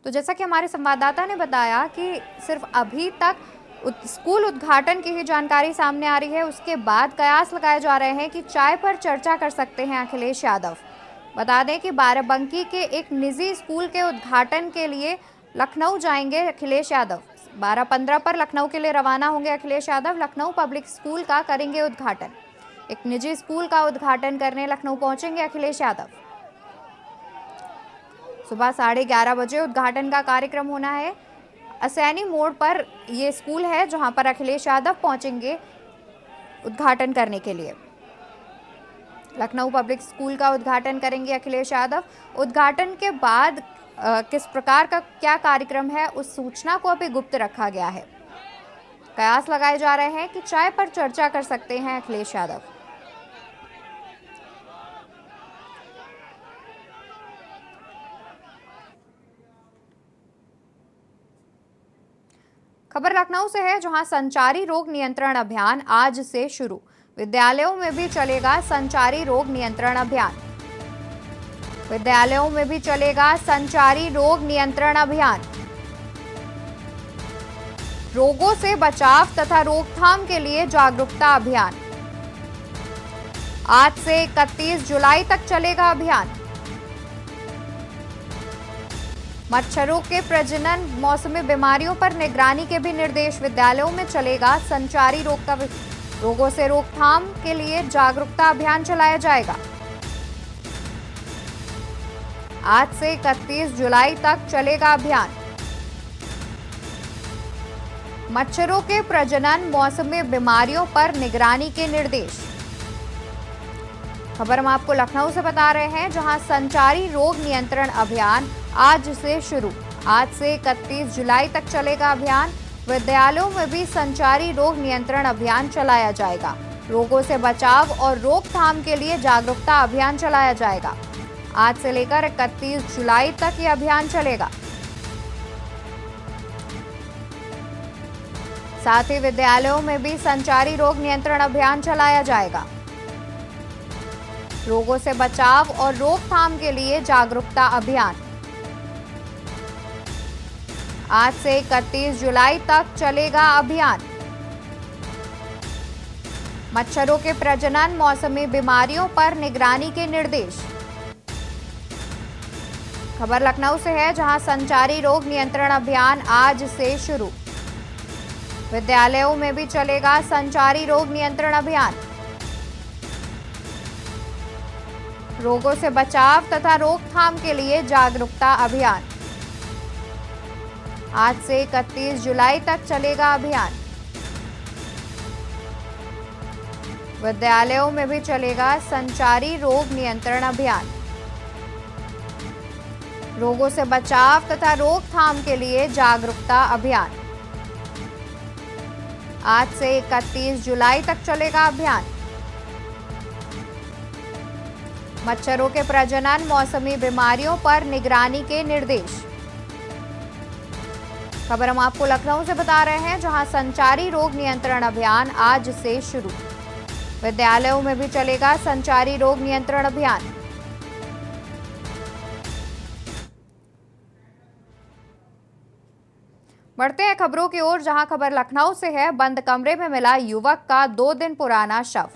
तो जैसा कि हमारे संवाददाता ने बताया कि सिर्फ अभी तक स्कूल उद्घाटन की ही जानकारी सामने आ रही है, उसके बाद कयास लगाए जा रहे हैं कि चाय पर चर्चा कर सकते हैं अखिलेश यादव। बता दें कि बाराबंकी के एक निजी स्कूल के उद्घाटन के लिए लखनऊ जाएंगे अखिलेश यादव। 12-15 पर लखनऊ के लिए रवाना होंगे अखिलेश यादव। लखनऊ पब्लिक स्कूल का करेंगे उद्घाटन। एक निजी स्कूल का उद्घाटन करने लखनऊ पहुंचेंगे अखिलेश यादव। सुबह 11:30 बजे उद्घाटन का कार्यक्रम होना है। असैनी मोड़ पर ये स्कूल है जहां पर अखिलेश यादव पहुंचेंगे उद्घाटन करने के लिए। लखनऊ पब्लिक स्कूल का उद्घाटन करेंगे अखिलेश यादव। उद्घाटन के बाद किस प्रकार का क्या कार्यक्रम है उस सूचना को अभी गुप्त रखा गया है। कयास लगाए जा रहे हैं कि चाय पर चर्चा कर सकते हैं अखिलेश यादव। खबर लखनऊ से है जहां संचारी रोग नियंत्रण अभियान आज से शुरू। विद्यालयों में भी चलेगा संचारी रोग नियंत्रण अभियान। विद्यालयों में भी चलेगा संचारी रोग नियंत्रण अभियान। रोगों से बचाव तथा रोकथाम के लिए जागरूकता अभियान। आज से 31 जुलाई तक चलेगा अभियान। मच्छरों के प्रजनन, मौसमी बीमारियों पर निगरानी के भी निर्देश। विद्यालयों में चलेगा संचारी रोगों से रोकथाम के लिए जागरूकता अभियान चलाया जाएगा। आज से 31 जुलाई तक चलेगा अभियान। मच्छरों के प्रजनन, मौसमी बीमारियों पर निगरानी के निर्देश। खबर हम आपको लखनऊ से बता रहे हैं जहां संचारी रोग नियंत्रण अभियान आज से शुरू। आज से 31 जुलाई तक चलेगा अभियान। विद्यालयों में भी संचारी रोग नियंत्रण अभियान चलाया जाएगा। रोगों से बचाव और रोकथाम के लिए जागरूकता अभियान चलाया जाएगा। आज से लेकर 31 जुलाई तक ये अभियान चलेगा। साथ ही विद्यालयों में भी संचारी रोग नियंत्रण अभियान चलाया जाएगा। रोगों से बचाव और रोकथाम के लिए जागरूकता अभियान। आज से 31 जुलाई तक चलेगा अभियान। मच्छरों के प्रजनन, मौसमी बीमारियों पर निगरानी के निर्देश। खबर लखनऊ से है जहां संचारी रोग नियंत्रण अभियान आज से शुरू। विद्यालयों में भी चलेगा संचारी रोग नियंत्रण अभियान। रोगों से बचाव तथा रोकथाम के लिए जागरूकता अभियान। आज से 31 जुलाई तक चलेगा अभियान। विद्यालयों में भी चलेगा संचारी रोग नियंत्रण अभियान। रोगों से बचाव तथा रोकथाम के लिए जागरूकता अभियान। आज से 31 जुलाई तक चलेगा अभियान। मच्छरों के प्रजनन, मौसमी बीमारियों पर निगरानी के निर्देश। खबर हम आपको लखनऊ से बता रहे हैं जहां संचारी रोग नियंत्रण अभियान आज से शुरू। विद्यालयों में भी चलेगा संचारी रोग नियंत्रण अभियान। बढ़ते हैं खबरों की ओर जहां खबर लखनऊ से है। बंद कमरे में मिला युवक का 2 दिन पुराना शव।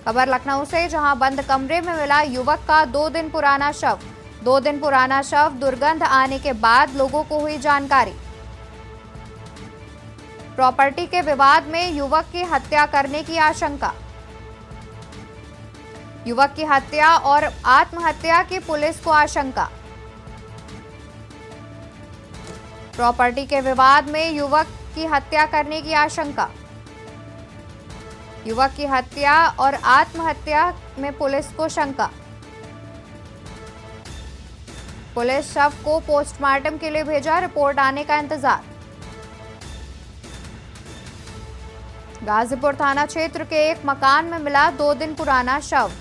खबर लखनऊ से जहां बंद कमरे में मिला युवक का 2 दिन पुराना शव। 2 दिन पुराना शव दुर्गंध आने के बाद लोगों को हुई जानकारी। प्रॉपर्टी के विवाद में युवक की हत्या करने की आशंका। युवक की हत्या और आत्महत्या की पुलिस को आशंका। प्रॉपर्टी के विवाद में युवक की हत्या करने की आशंका। युवक की हत्या और आत्महत्या में पुलिस को शंका। पुलिस शव को पोस्टमार्टम के लिए भेजा, रिपोर्ट आने का इंतजार। गाजीपुर थाना क्षेत्र के एक मकान में मिला 2 दिन पुराना शव।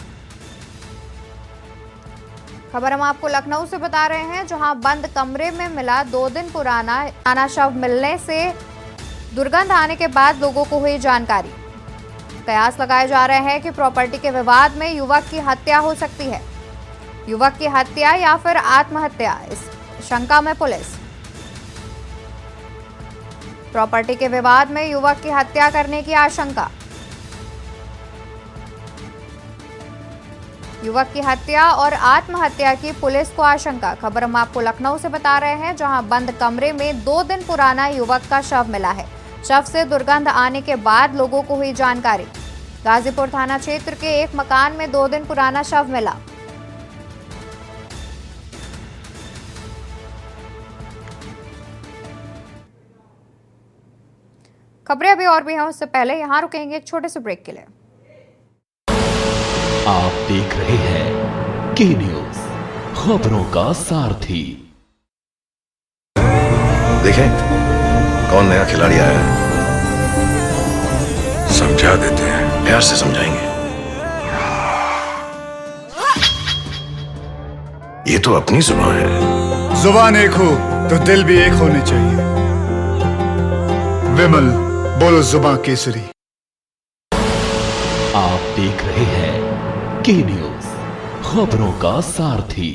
खबर हम आपको लखनऊ से बता रहे हैं, जहां बंद कमरे में मिला 2 दिन पुराना शव मिलने से दुर्गंध आने के बाद लोगों को हुई जानकारी। कयास लगाए जा रहे हैं कि प्रॉपर्टी के विवाद में युवक की हत्या हो सकती है। युवक की हत्या या फिर आत्महत्या, इस शंका में पुलिस। प्रॉपर्टी के विवाद में युवक की हत्या करने की आशंका। युवक की हत्या और आत्महत्या की पुलिस को आशंका। खबर हम आपको लखनऊ से बता रहे हैं, जहां बंद कमरे में 2 दिन पुराना युवक का शव मिला है। शव से दुर्गंध आने के बाद लोगों को हुई जानकारी। गाजीपुर थाना क्षेत्र के एक मकान में 2 दिन पुराना शव मिला। खबरें अभी और भी हैं, उससे पहले यहां रुकेंगे एक छोटे से ब्रेक के लिए। आप देख रहे हैं के न्यूज, खबरों का सारथी। देखें कौन नया खिलाड़ी आया है, समझा देते हैं, प्यार से समझाएंगे। ये तो अपनी जुबान है। जुबान एक हो तो दिल भी एक होने चाहिए। विमल बोलो जुबान केसरी। आप देख रहे हैं के न्यूज, खबरों का सारथी।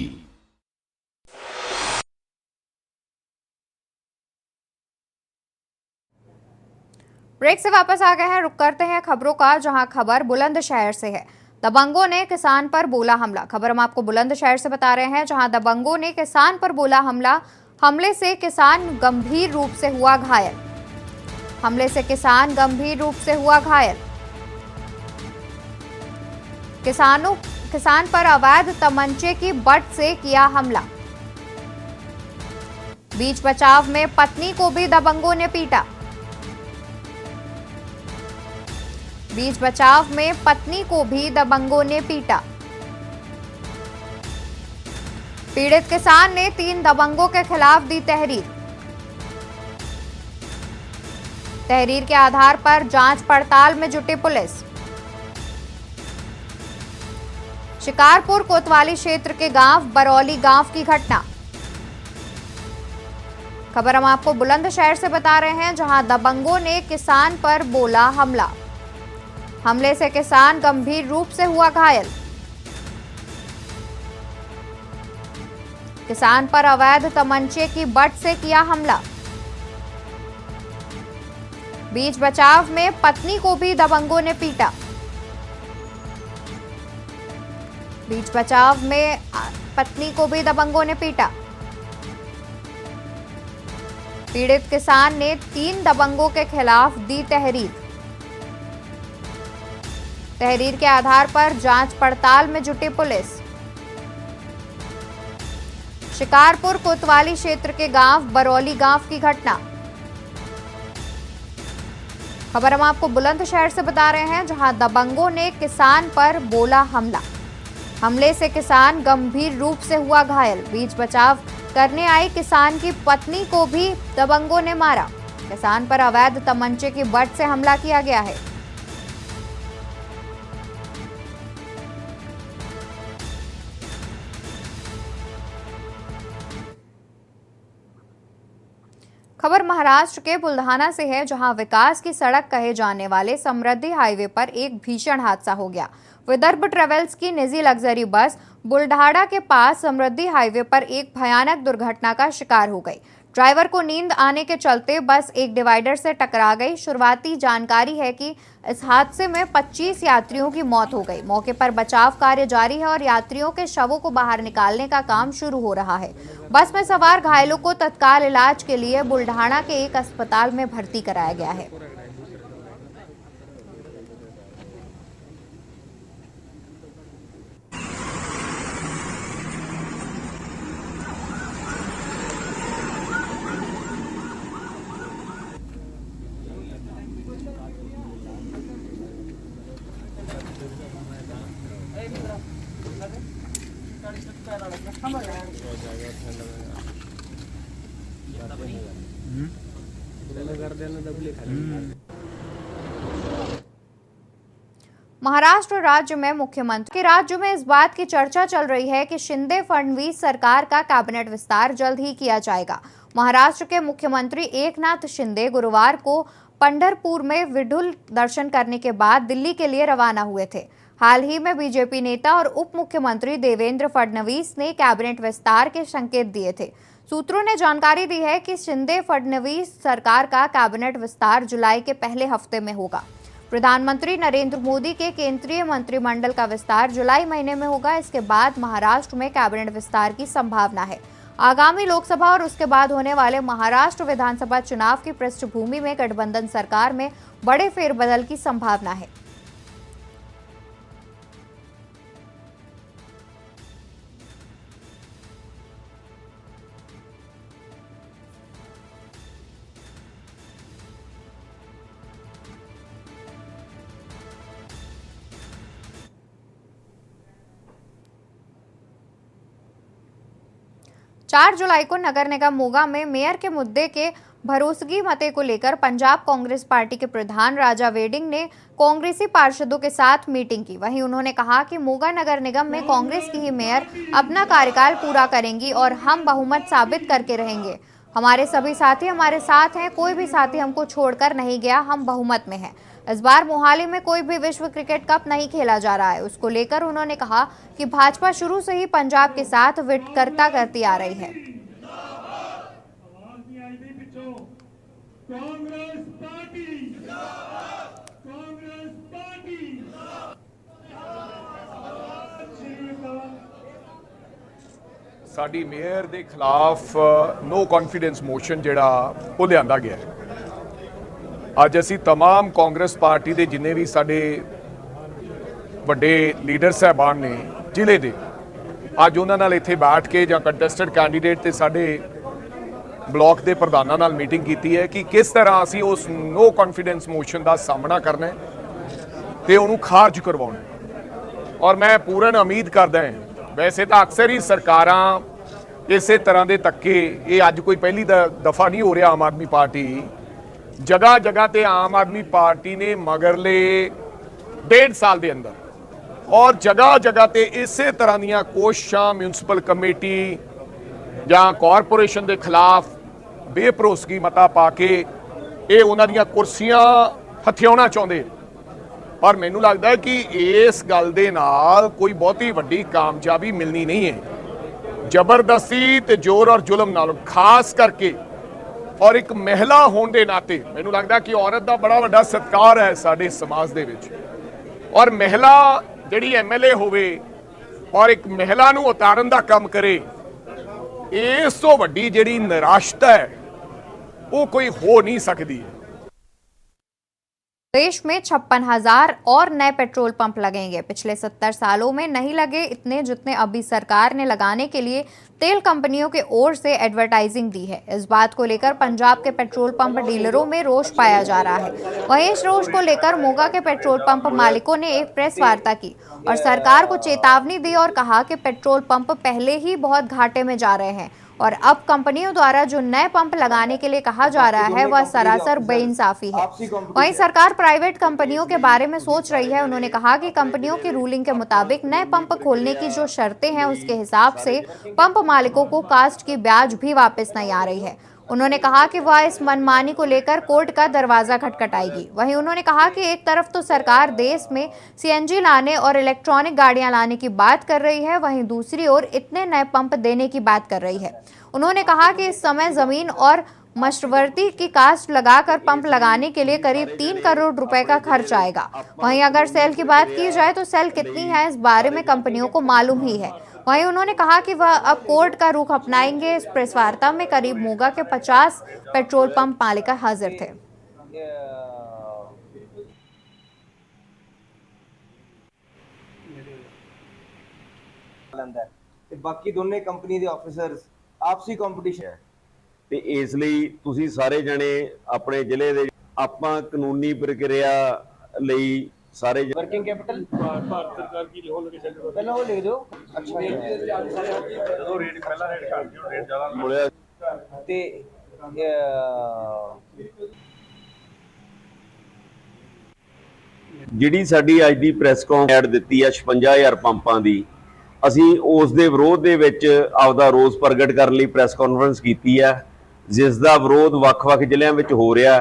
ब्रेक से वापस आ गए हैं, रुक करते हैं खबरों का, जहां खबर बुलंदशहर से है। दबंगों ने किसान पर बोला हमला। खबर हम आपको बुलंदशहर से बता रहे हैं, जहां दबंगों ने किसान पर बोला हमला। हमले से किसान गंभीर रूप से हुआ घायल। हमले से किसान गंभीर रूप से हुआ घायल। किसान पर अवैध तमंचे की बट से किया हमला। बीच बचाव में पत्नी को भी दबंगों ने पीटा। बीच बचाव में पत्नी को भी दबंगों ने पीटा। पीड़ित किसान ने 3 दबंगों के खिलाफ दी तहरीर। तहरीर के आधार पर जांच पड़ताल में जुटी पुलिस। शिकारपुर कोतवाली क्षेत्र के गांव बरौली गांव की घटना। खबर हम आपको बुलंदशहर से बता रहे हैं, जहां दबंगों ने किसान पर बोला हमला। हमले से किसान गंभीर रूप से हुआ घायल। किसान पर अवैध तमंचे की बट से किया हमला। बीच बचाव में पत्नी को भी दबंगों ने पीटा। बीच बचाव में पत्नी को भी दबंगों ने पीटा। पीड़ित किसान ने 3 दबंगों के खिलाफ दी तहरीर। तहरीर के आधार पर जांच पड़ताल में जुटी पुलिस। शिकारपुर कोतवाली क्षेत्र के गांव बरौली गांव की घटना। खबर हम आपको बुलंदशहर से बता रहे हैं, जहां दबंगों ने किसान पर बोला हमला। हमले से किसान गंभीर रूप से हुआ घायल। बीच बचाव करने आई किसान की पत्नी को भी दबंगों ने मारा। किसान पर अवैध तमंचे की बट से हमला किया गया है। खबर महाराष्ट्र के बुल्ढाना से है, जहां विकास की सड़क कहे जाने वाले समृद्धि हाईवे पर एक भीषण हादसा हो गया। विदर्भ ट्रेवल्स की निजी लग्जरी बस बुल्ढाना के पास समृद्धि हाईवे पर एक भयानक दुर्घटना का शिकार हो गई। ड्राइवर को नींद आने के चलते बस एक डिवाइडर से टकरा गई। शुरुआती जानकारी है कि इस हादसे में 25 यात्रियों की मौत हो गई। मौके पर बचाव कार्य जारी है और यात्रियों के शवों को बाहर निकालने का काम शुरू हो रहा है। बस में सवार घायलों को तत्काल इलाज के लिए बुल्ढाना के एक अस्पताल में भर्ती कराया गया है। महाराष्ट्र राज्य में मुख्यमंत्री के राज्य में इस बात की चर्चा चल रही है कि शिंदे फडणवीस सरकार का कैबिनेट विस्तार जल्द ही किया जाएगा। महाराष्ट्र के मुख्यमंत्री एकनाथ शिंदे गुरुवार को पंढरपुर में विठुल दर्शन करने के बाद दिल्ली के लिए रवाना हुए थे। हाल ही में बीजेपी नेता और उप मुख्यमंत्री देवेंद्र फडणवीस ने कैबिनेट विस्तार के संकेत दिए थे। सूत्रों ने जानकारी दी है कि शिंदे फडणवीस सरकार का कैबिनेट विस्तार जुलाई के पहले हफ्ते में होगा। प्रधानमंत्री नरेंद्र मोदी के केंद्रीय मंत्रिमंडल का विस्तार जुलाई महीने में होगा। इसके बाद महाराष्ट्र में कैबिनेट विस्तार की संभावना है। आगामी लोकसभा और उसके बाद होने वाले महाराष्ट्र विधानसभा चुनाव की पृष्ठभूमि में गठबंधन सरकार में बड़े फेरबदल की संभावना है। चार जुलाई को नगर निगम मोगा में मेयर के मुद्दे के भरोसगी मते को लेकर पंजाब कांग्रेस पार्टी के प्रधान राजा वेडिंग ने कांग्रेसी पार्षदों के साथ मीटिंग की। वहीं उन्होंने कहा कि मोगा नगर निगम में कांग्रेस की ही मेयर अपना कार्यकाल पूरा करेंगी और हम बहुमत साबित करके रहेंगे। हमारे सभी साथी हमारे साथ हैं, कोई भी साथी हमको छोड़कर नहीं गया, हम बहुमत में हैं। इस बार मोहाली में कोई भी विश्व क्रिकेट कप नहीं खेला जा रहा है। उसको लेकर उन्होंने कहा कि भाजपा शुरू से ही पंजाब के साथ विटकरता करती आ रही है। साडी मेयर के खिलाफ नो कॉन्फिडेंस मोशन जिहड़ा वो लिआंदा गया है। अज असी तमाम कांग्रेस पार्टी के जिन्ने भी साडे वड्डे लीडर साहबान ने जिले दे अज उन्हां नाल इत्थे बैठ के जां कंटेस्टेड कैंडीडेट ते साडे ब्लॉक के प्रधानां नाल मीटिंग की है कि किस तरह असी उस नो कॉन्फिडेंस मोशन का सामना करना है ते उहनूं खारिज करवाउणा है। और मैं पूर्ण उम्मीद करदा हां, वैसे तो अक्सर ही सरकारां इस तरह के धक्के, ये अज कोई पहली दफा नहीं हो रहा, आम आदमी पार्टी जगह जगह ते आम आदमी पार्टी ने मगरले 1.5 साल के अंदर और जगह जगह ते इस तरह दीयां कोशिशां म्यूनसिपल कमेटी या कॉरपोरेशन के खिलाफ बेभरोसगी मता पा के ये उन्हां दीयां कुर्सियां हथियाउणा चाहुंदे। पर मैनूं लगदा है कि इस गल दे नाल कोई बहुती वड्डी कामयाबी मिलनी नहीं है। जबरदस्ती ते जोर और जुल्म नाल, खास करके और एक महिला होने के नाते मैनूं लगदा कि औरत का बड़ा वड्डा सत्कार है साडे समाज दे विच। और महिला जिहड़ी MLA होवे और एक महिला नूं उतारन दा काम करे, इस तो वड्डी जिहड़ी निराशता है वो कोई हो नहीं सकती। देश में 56,000 और नए पेट्रोल पंप लगेंगे। पिछले 70 सालों में नहीं लगे इतने जितने अभी सरकार ने लगाने के लिए तेल कंपनियों के ओर से एडवर्टाइजिंग दी है। इस बात को लेकर पंजाब के पेट्रोल पंप डीलरों में रोष पाया जा रहा है। वहीं इस रोष को लेकर मोगा के पेट्रोल पंप मालिकों ने एक प्रेस वार्ता की और सरकार को चेतावनी दी और कहा कि पेट्रोल पंप पहले ही बहुत घाटे में जा रहे हैं और अब कंपनियों द्वारा जो नए पंप लगाने के लिए कहा जा रहा है वह सरासर बेइंसाफी है। वहीं सरकार प्राइवेट कंपनियों के बारे में सोच रही है। उन्होंने कहा कि कंपनियों की रूलिंग के मुताबिक नए पंप खोलने की जो शर्तें हैं उसके हिसाब से पंप मालिकों को कास्ट की ब्याज भी वापस नहीं आ रही है। उन्होंने कहा कि वह इस मनमानी को लेकर कोर्ट का दरवाजा खटखटाएगी। वहीं उन्होंने कहा कि एक तरफ तो सरकार देश में सीएनजी लाने और इलेक्ट्रॉनिक गाड़ियां लाने की बात कर रही है, वहीं दूसरी ओर इतने नए पंप देने की बात कर रही है। उन्होंने कहा कि इस समय जमीन और मध्यवर्ती की कास्ट लगाकर पंप लगाने के लिए करीब 3 करोड़ रुपए का खर्च आएगा। वहीं अगर सेल की बात की जाए तो सेल कितनी है इस बारे में कंपनियों को मालूम ही है। वहीं उन्होंने कहा कि वह अब कोर्ट का रुख अपनाएंगे। इस प्रेस वार्ता में करीब मोगा के 50 पेट्रोल पंप मालिक हाजिर थे। बाकी दोनों कंपनी के ऑफिसर्स आपसी कंपटीशन है ਤੇ ਇਸ ਲਈ ਤੁਸੀਂ ਸਾਰੇ ਜਣੇ ਆਪਣੇ ਜ਼ਿਲ੍ਹੇ ਦੇ ਆਪਾਂ ਕਾਨੂੰਨੀ ਪ੍ਰਕਿਰਿਆ ਲਈ ਸਾਰੇ वर्किंग कैपिटल भारत सरकार की हो लोकेशन पहले वो लिख दो। अच्छा जो रेट पहला रेट काट दियो रेट ज्यादा बोलिया ते ਜਿਹੜੀ ਸਾਡੀ ਅੱਜ ਦੀ ਪ੍ਰੈਸ ਕਾਨਫਰੰਸ ਐਡ ਦਿੱਤੀ ਆ 56000 ਪੰਪਾਂ ਦੀ, ਅਸੀਂ ਉਸ ਦੇ ਵਿਰੋਧ ਦੇ ਵਿੱਚ ਆਪਦਾ ਰੋਸ ਪ੍ਰਗਟ ਕਰਨ ਲਈ ਪ੍ਰੈਸ ਕਾਨਫਰੰਸ ਕੀਤੀ ਆ, ਜਿਸ ਦਾ ਵਿਰੋਧ ਵੱਖ-ਵੱਖ ਜ਼ਿਲ੍ਹਿਆਂ ਵਿੱਚ ਹੋ ਰਿਹਾ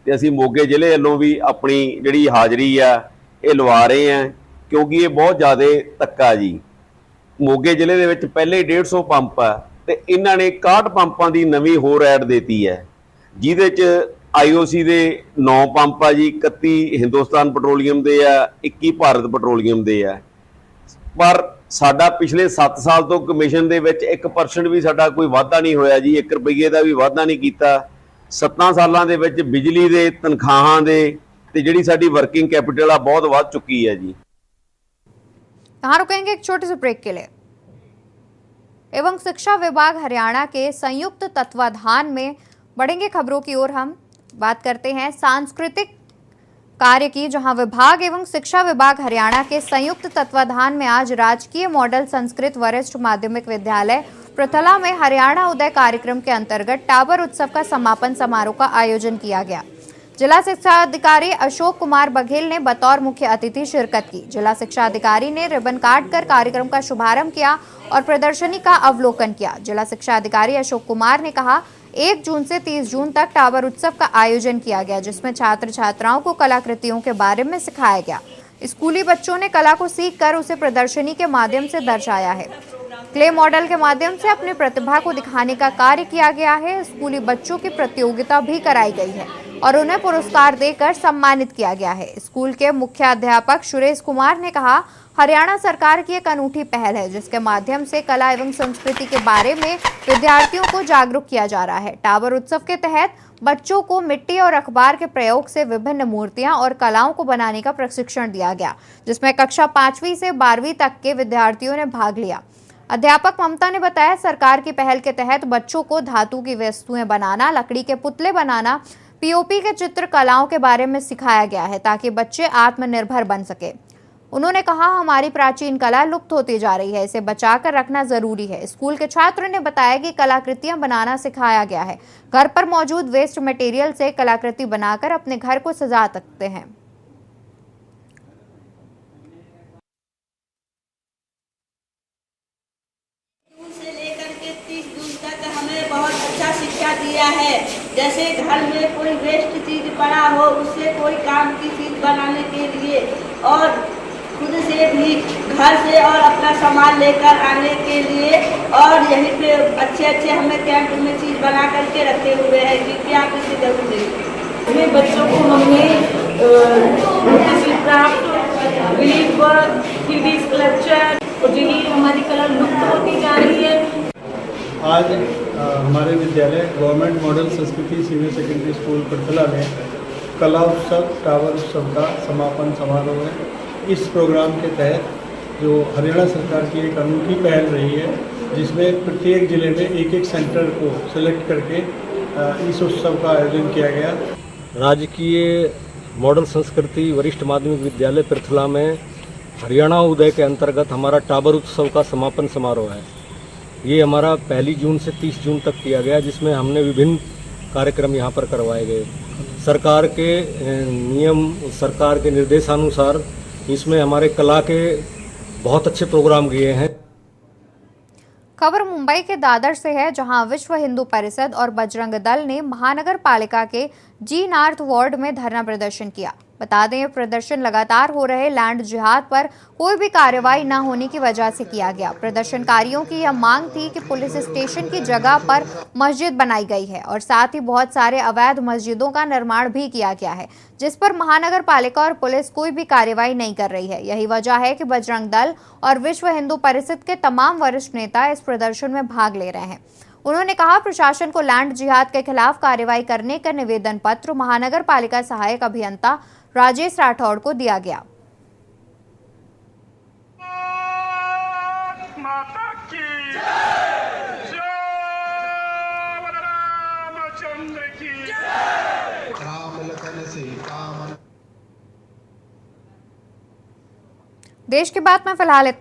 ਤੇ ਅਸੀਂ ਮੋਗੇ ਜ਼ਿਲ੍ਹੇ ਵੱਲੋਂ ਵੀ ਆਪਣੀ ਜਿਹੜੀ ਹਾਜ਼ਰੀ ਆ ਇਹ ਲਵਾ ਰਹੇ ਆ, ਕਿਉਂਕਿ ਇਹ ਬਹੁਤ ਜ਼ਿਆਦਾ ਧੱਕਾ ਜੀ। ਮੋਗੇ ਜ਼ਿਲ੍ਹੇ ਦੇ ਵਿੱਚ ਪਹਿਲੇ 150 ਪੰਪ ਆ ਤੇ ਇਹਨਾਂ ਨੇ 61 ਪੰਪਾਂ ਦੀ ਨਵੀਂ ਹੋਰ ਐਡ ਦੇਤੀ ਹੈ, ਜਿਹਦੇ 'ਚ IOC ਦੇ 9 ਪੰਪ ਆ ਜੀ, 31 ਹਿੰਦੁਸਤਾਨ ਪੈਟਰੋਲੀਅਮ ਦੇ ਆ, 21 ਭਾਰਤ ਪੈਟਰੋਲੀਅਮ ਦੇ ਆ। ਪਰ ਸਾਡਾ ਪਿਛਲੇ 7 ਸਾਲ ਤੋਂ ਕਮਿਸ਼ਨ ਦੇ ਵਿੱਚ 1% ਵੀ ਸਾਡਾ ਕੋਈ ਵਾਧਾ ਨਹੀਂ ਹੋਇਆ ਜੀ, 1 ਰੁਪਏ ਦਾ ਵੀ ਵਾਧਾ ਨਹੀਂ ਕੀਤਾ। 7 ਸਾਲਾਂ ਦੇ ਵਿੱਚ ਬਿਜਲੀ ਦੇ ਤਨਖਾਹਾਂ ਦੇ ਤੇ ਜਿਹੜੀ ਸਾਡੀ वर्किंग कैपिटल आ बहुत बढ़ चुकी है जी। यहाँ रुकेंगे एक छोटे से ब्रेक के लिए। एवं शिक्षा विभाग हरियाणा के संयुक्त तत्वाधान में बढ़ेंगे खबरों की ओर। हम बात करते हैं सांस्कृतिक कार्य की, जहां विभाग एवं शिक्षा विभाग हरियाणा के संयुक्त तत्वाधान में आज राजकीय मॉडल संस्कृत वरिष्ठ माध्यमिक विद्यालय पृथला में हरियाणा उदय कार्यक्रम के अंतर्गत टावर उत्सव का समापन समारोह का आयोजन किया गया। जिला शिक्षा अधिकारी अशोक कुमार बघेल ने बतौर मुख्य अतिथि शिरकत की। जिला शिक्षा अधिकारी ने रिबन काटकर कार्यक्रम का शुभारंभ किया और प्रदर्शनी का अवलोकन किया। जिला शिक्षा अधिकारी अशोक कुमार ने कहा 1 जून से 30 जून तक टावर उत्सव का आयोजन किया गया, जिसमें छात्र छात्राओं को कलाकृतियों के बारे में सिखाया गया। स्कूली बच्चों ने कला को सीख कर उसे प्रदर्शनी के माध्यम से दर्शाया है। क्ले मॉडल के माध्यम से अपनी प्रतिभा को दिखाने का कार्य किया गया है। स्कूली बच्चों की प्रतियोगिता भी कराई गई है और उन्हें पुरस्कार देकर सम्मानित किया गया है। स्कूल के मुख्य अध्यापक सुरेश कुमार ने कहा, हरियाणा सरकार की एक अनूठी पहल है, जिसके माध्यम से कला एवं संस्कृति के बारे में विद्यार्थियों को जागरूक किया जा रहा है। टावर उत्सव के तहत बच्चों को मिट्टी और अखबार के प्रयोग से विभिन्न मूर्तियां और कलाओं को बनाने का प्रशिक्षण दिया गया, जिसमें कक्षा 5वीं से 12वीं तक के विद्यार्थियों ने भाग लिया। अध्यापक ममता ने बताया, सरकार की पहल के तहत बच्चों को धातु की वस्तुएं बनाना, लकड़ी के पुतले बनाना, पीओपी के चित्रकलाओं के बारे में सिखाया गया है, ताकि बच्चे आत्मनिर्भर बन सके। उन्होंने कहा, हमारी प्राचीन कला लुप्त होती जा रही है, इसे बचाकर रखना जरूरी है। स्कूल के छात्र ने बताया कि कलाकृतियां बनाना सिखाया गया है। घर पर मौजूद वेस्ट मटेरियल से कलाकृति बनाकर अपने घर को सजा सकते हैं। बहुत अच्छा शिक्षा दिया है। जैसे घर में कोई वेस्ट चीज पड़ा हो, उससे कोई काम की चीज बनाने के लिए, और खुद से भी घर से और अपना सामान लेकर आने के लिए, और यहीं पे अच्छे अच्छे हमें कैंप में चीज बना करके रखे हुए हैं, क्योंकि आप इसे जरूर देखिए। बच्चों को हमने लीफ वर्क, 3D स्कल्पचर, और यही हमारी कला लुप्त होती जा रही है। आज हमारे विद्यालय गवर्नमेंट मॉडल संस्कृति सीनियर सेकेंडरी स्कूल पृथला में कला उत्सव टावर उत्सव का समापन समारोह है। इस प्रोग्राम के तहत जो हरियाणा सरकार की एक अनूठी पहल रही है, जिसमें प्रत्येक ज़िले में एक सेंटर को सिलेक्ट करके इस उत्सव का आयोजन किया गया। राजकीय मॉडल संस्कृति वरिष्ठ माध्यमिक विद्यालय पृथला में हरियाणा उदय के अंतर्गत हमारा टावर उत्सव का समापन समारोह है। ये हमारा 1 जून से 30 जून तक किया गया, जिसमें हमने विभिन्न कार्यक्रम यहाँ पर करवाए गए। सरकार के नियम, सरकार के निर्देशानुसार इसमें हमारे कला के बहुत अच्छे प्रोग्राम किए हैं। खबर मुंबई के दादर से है, जहां विश्व हिंदू परिषद और बजरंग दल ने महानगर पालिका के जी नॉर्थ वार्ड में धरना प्रदर्शन किया। बता दें, प्रदर्शन लगातार हो रहे लैंड जिहाद पर कोई भी कार्रवाई न होने की वजह से किया गया। प्रदर्शनकारियों की यह मांग थी कि पुलिस स्टेशन की जगह पर मस्जिद बनाई गई है और साथ ही बहुत सारे अवैध मस्जिदों का निर्माण भी किया गया है, जिस पर महानगर पालिका और पुलिस कोई भी कार्रवाई नहीं कर रही है। यही वजह है कि बजरंग दल और विश्व हिंदू परिषद के तमाम वरिष्ठ नेता इस प्रदर्शन में भाग ले रहे हैं। उन्होंने कहा, प्रशासन को लैंड जिहाद के खिलाफ कार्रवाई करने का निवेदन पत्र महानगर पालिका सहायक अभियंता राजेश राठौड़ को दिया गया। देश की बात में फिलहाल इतना।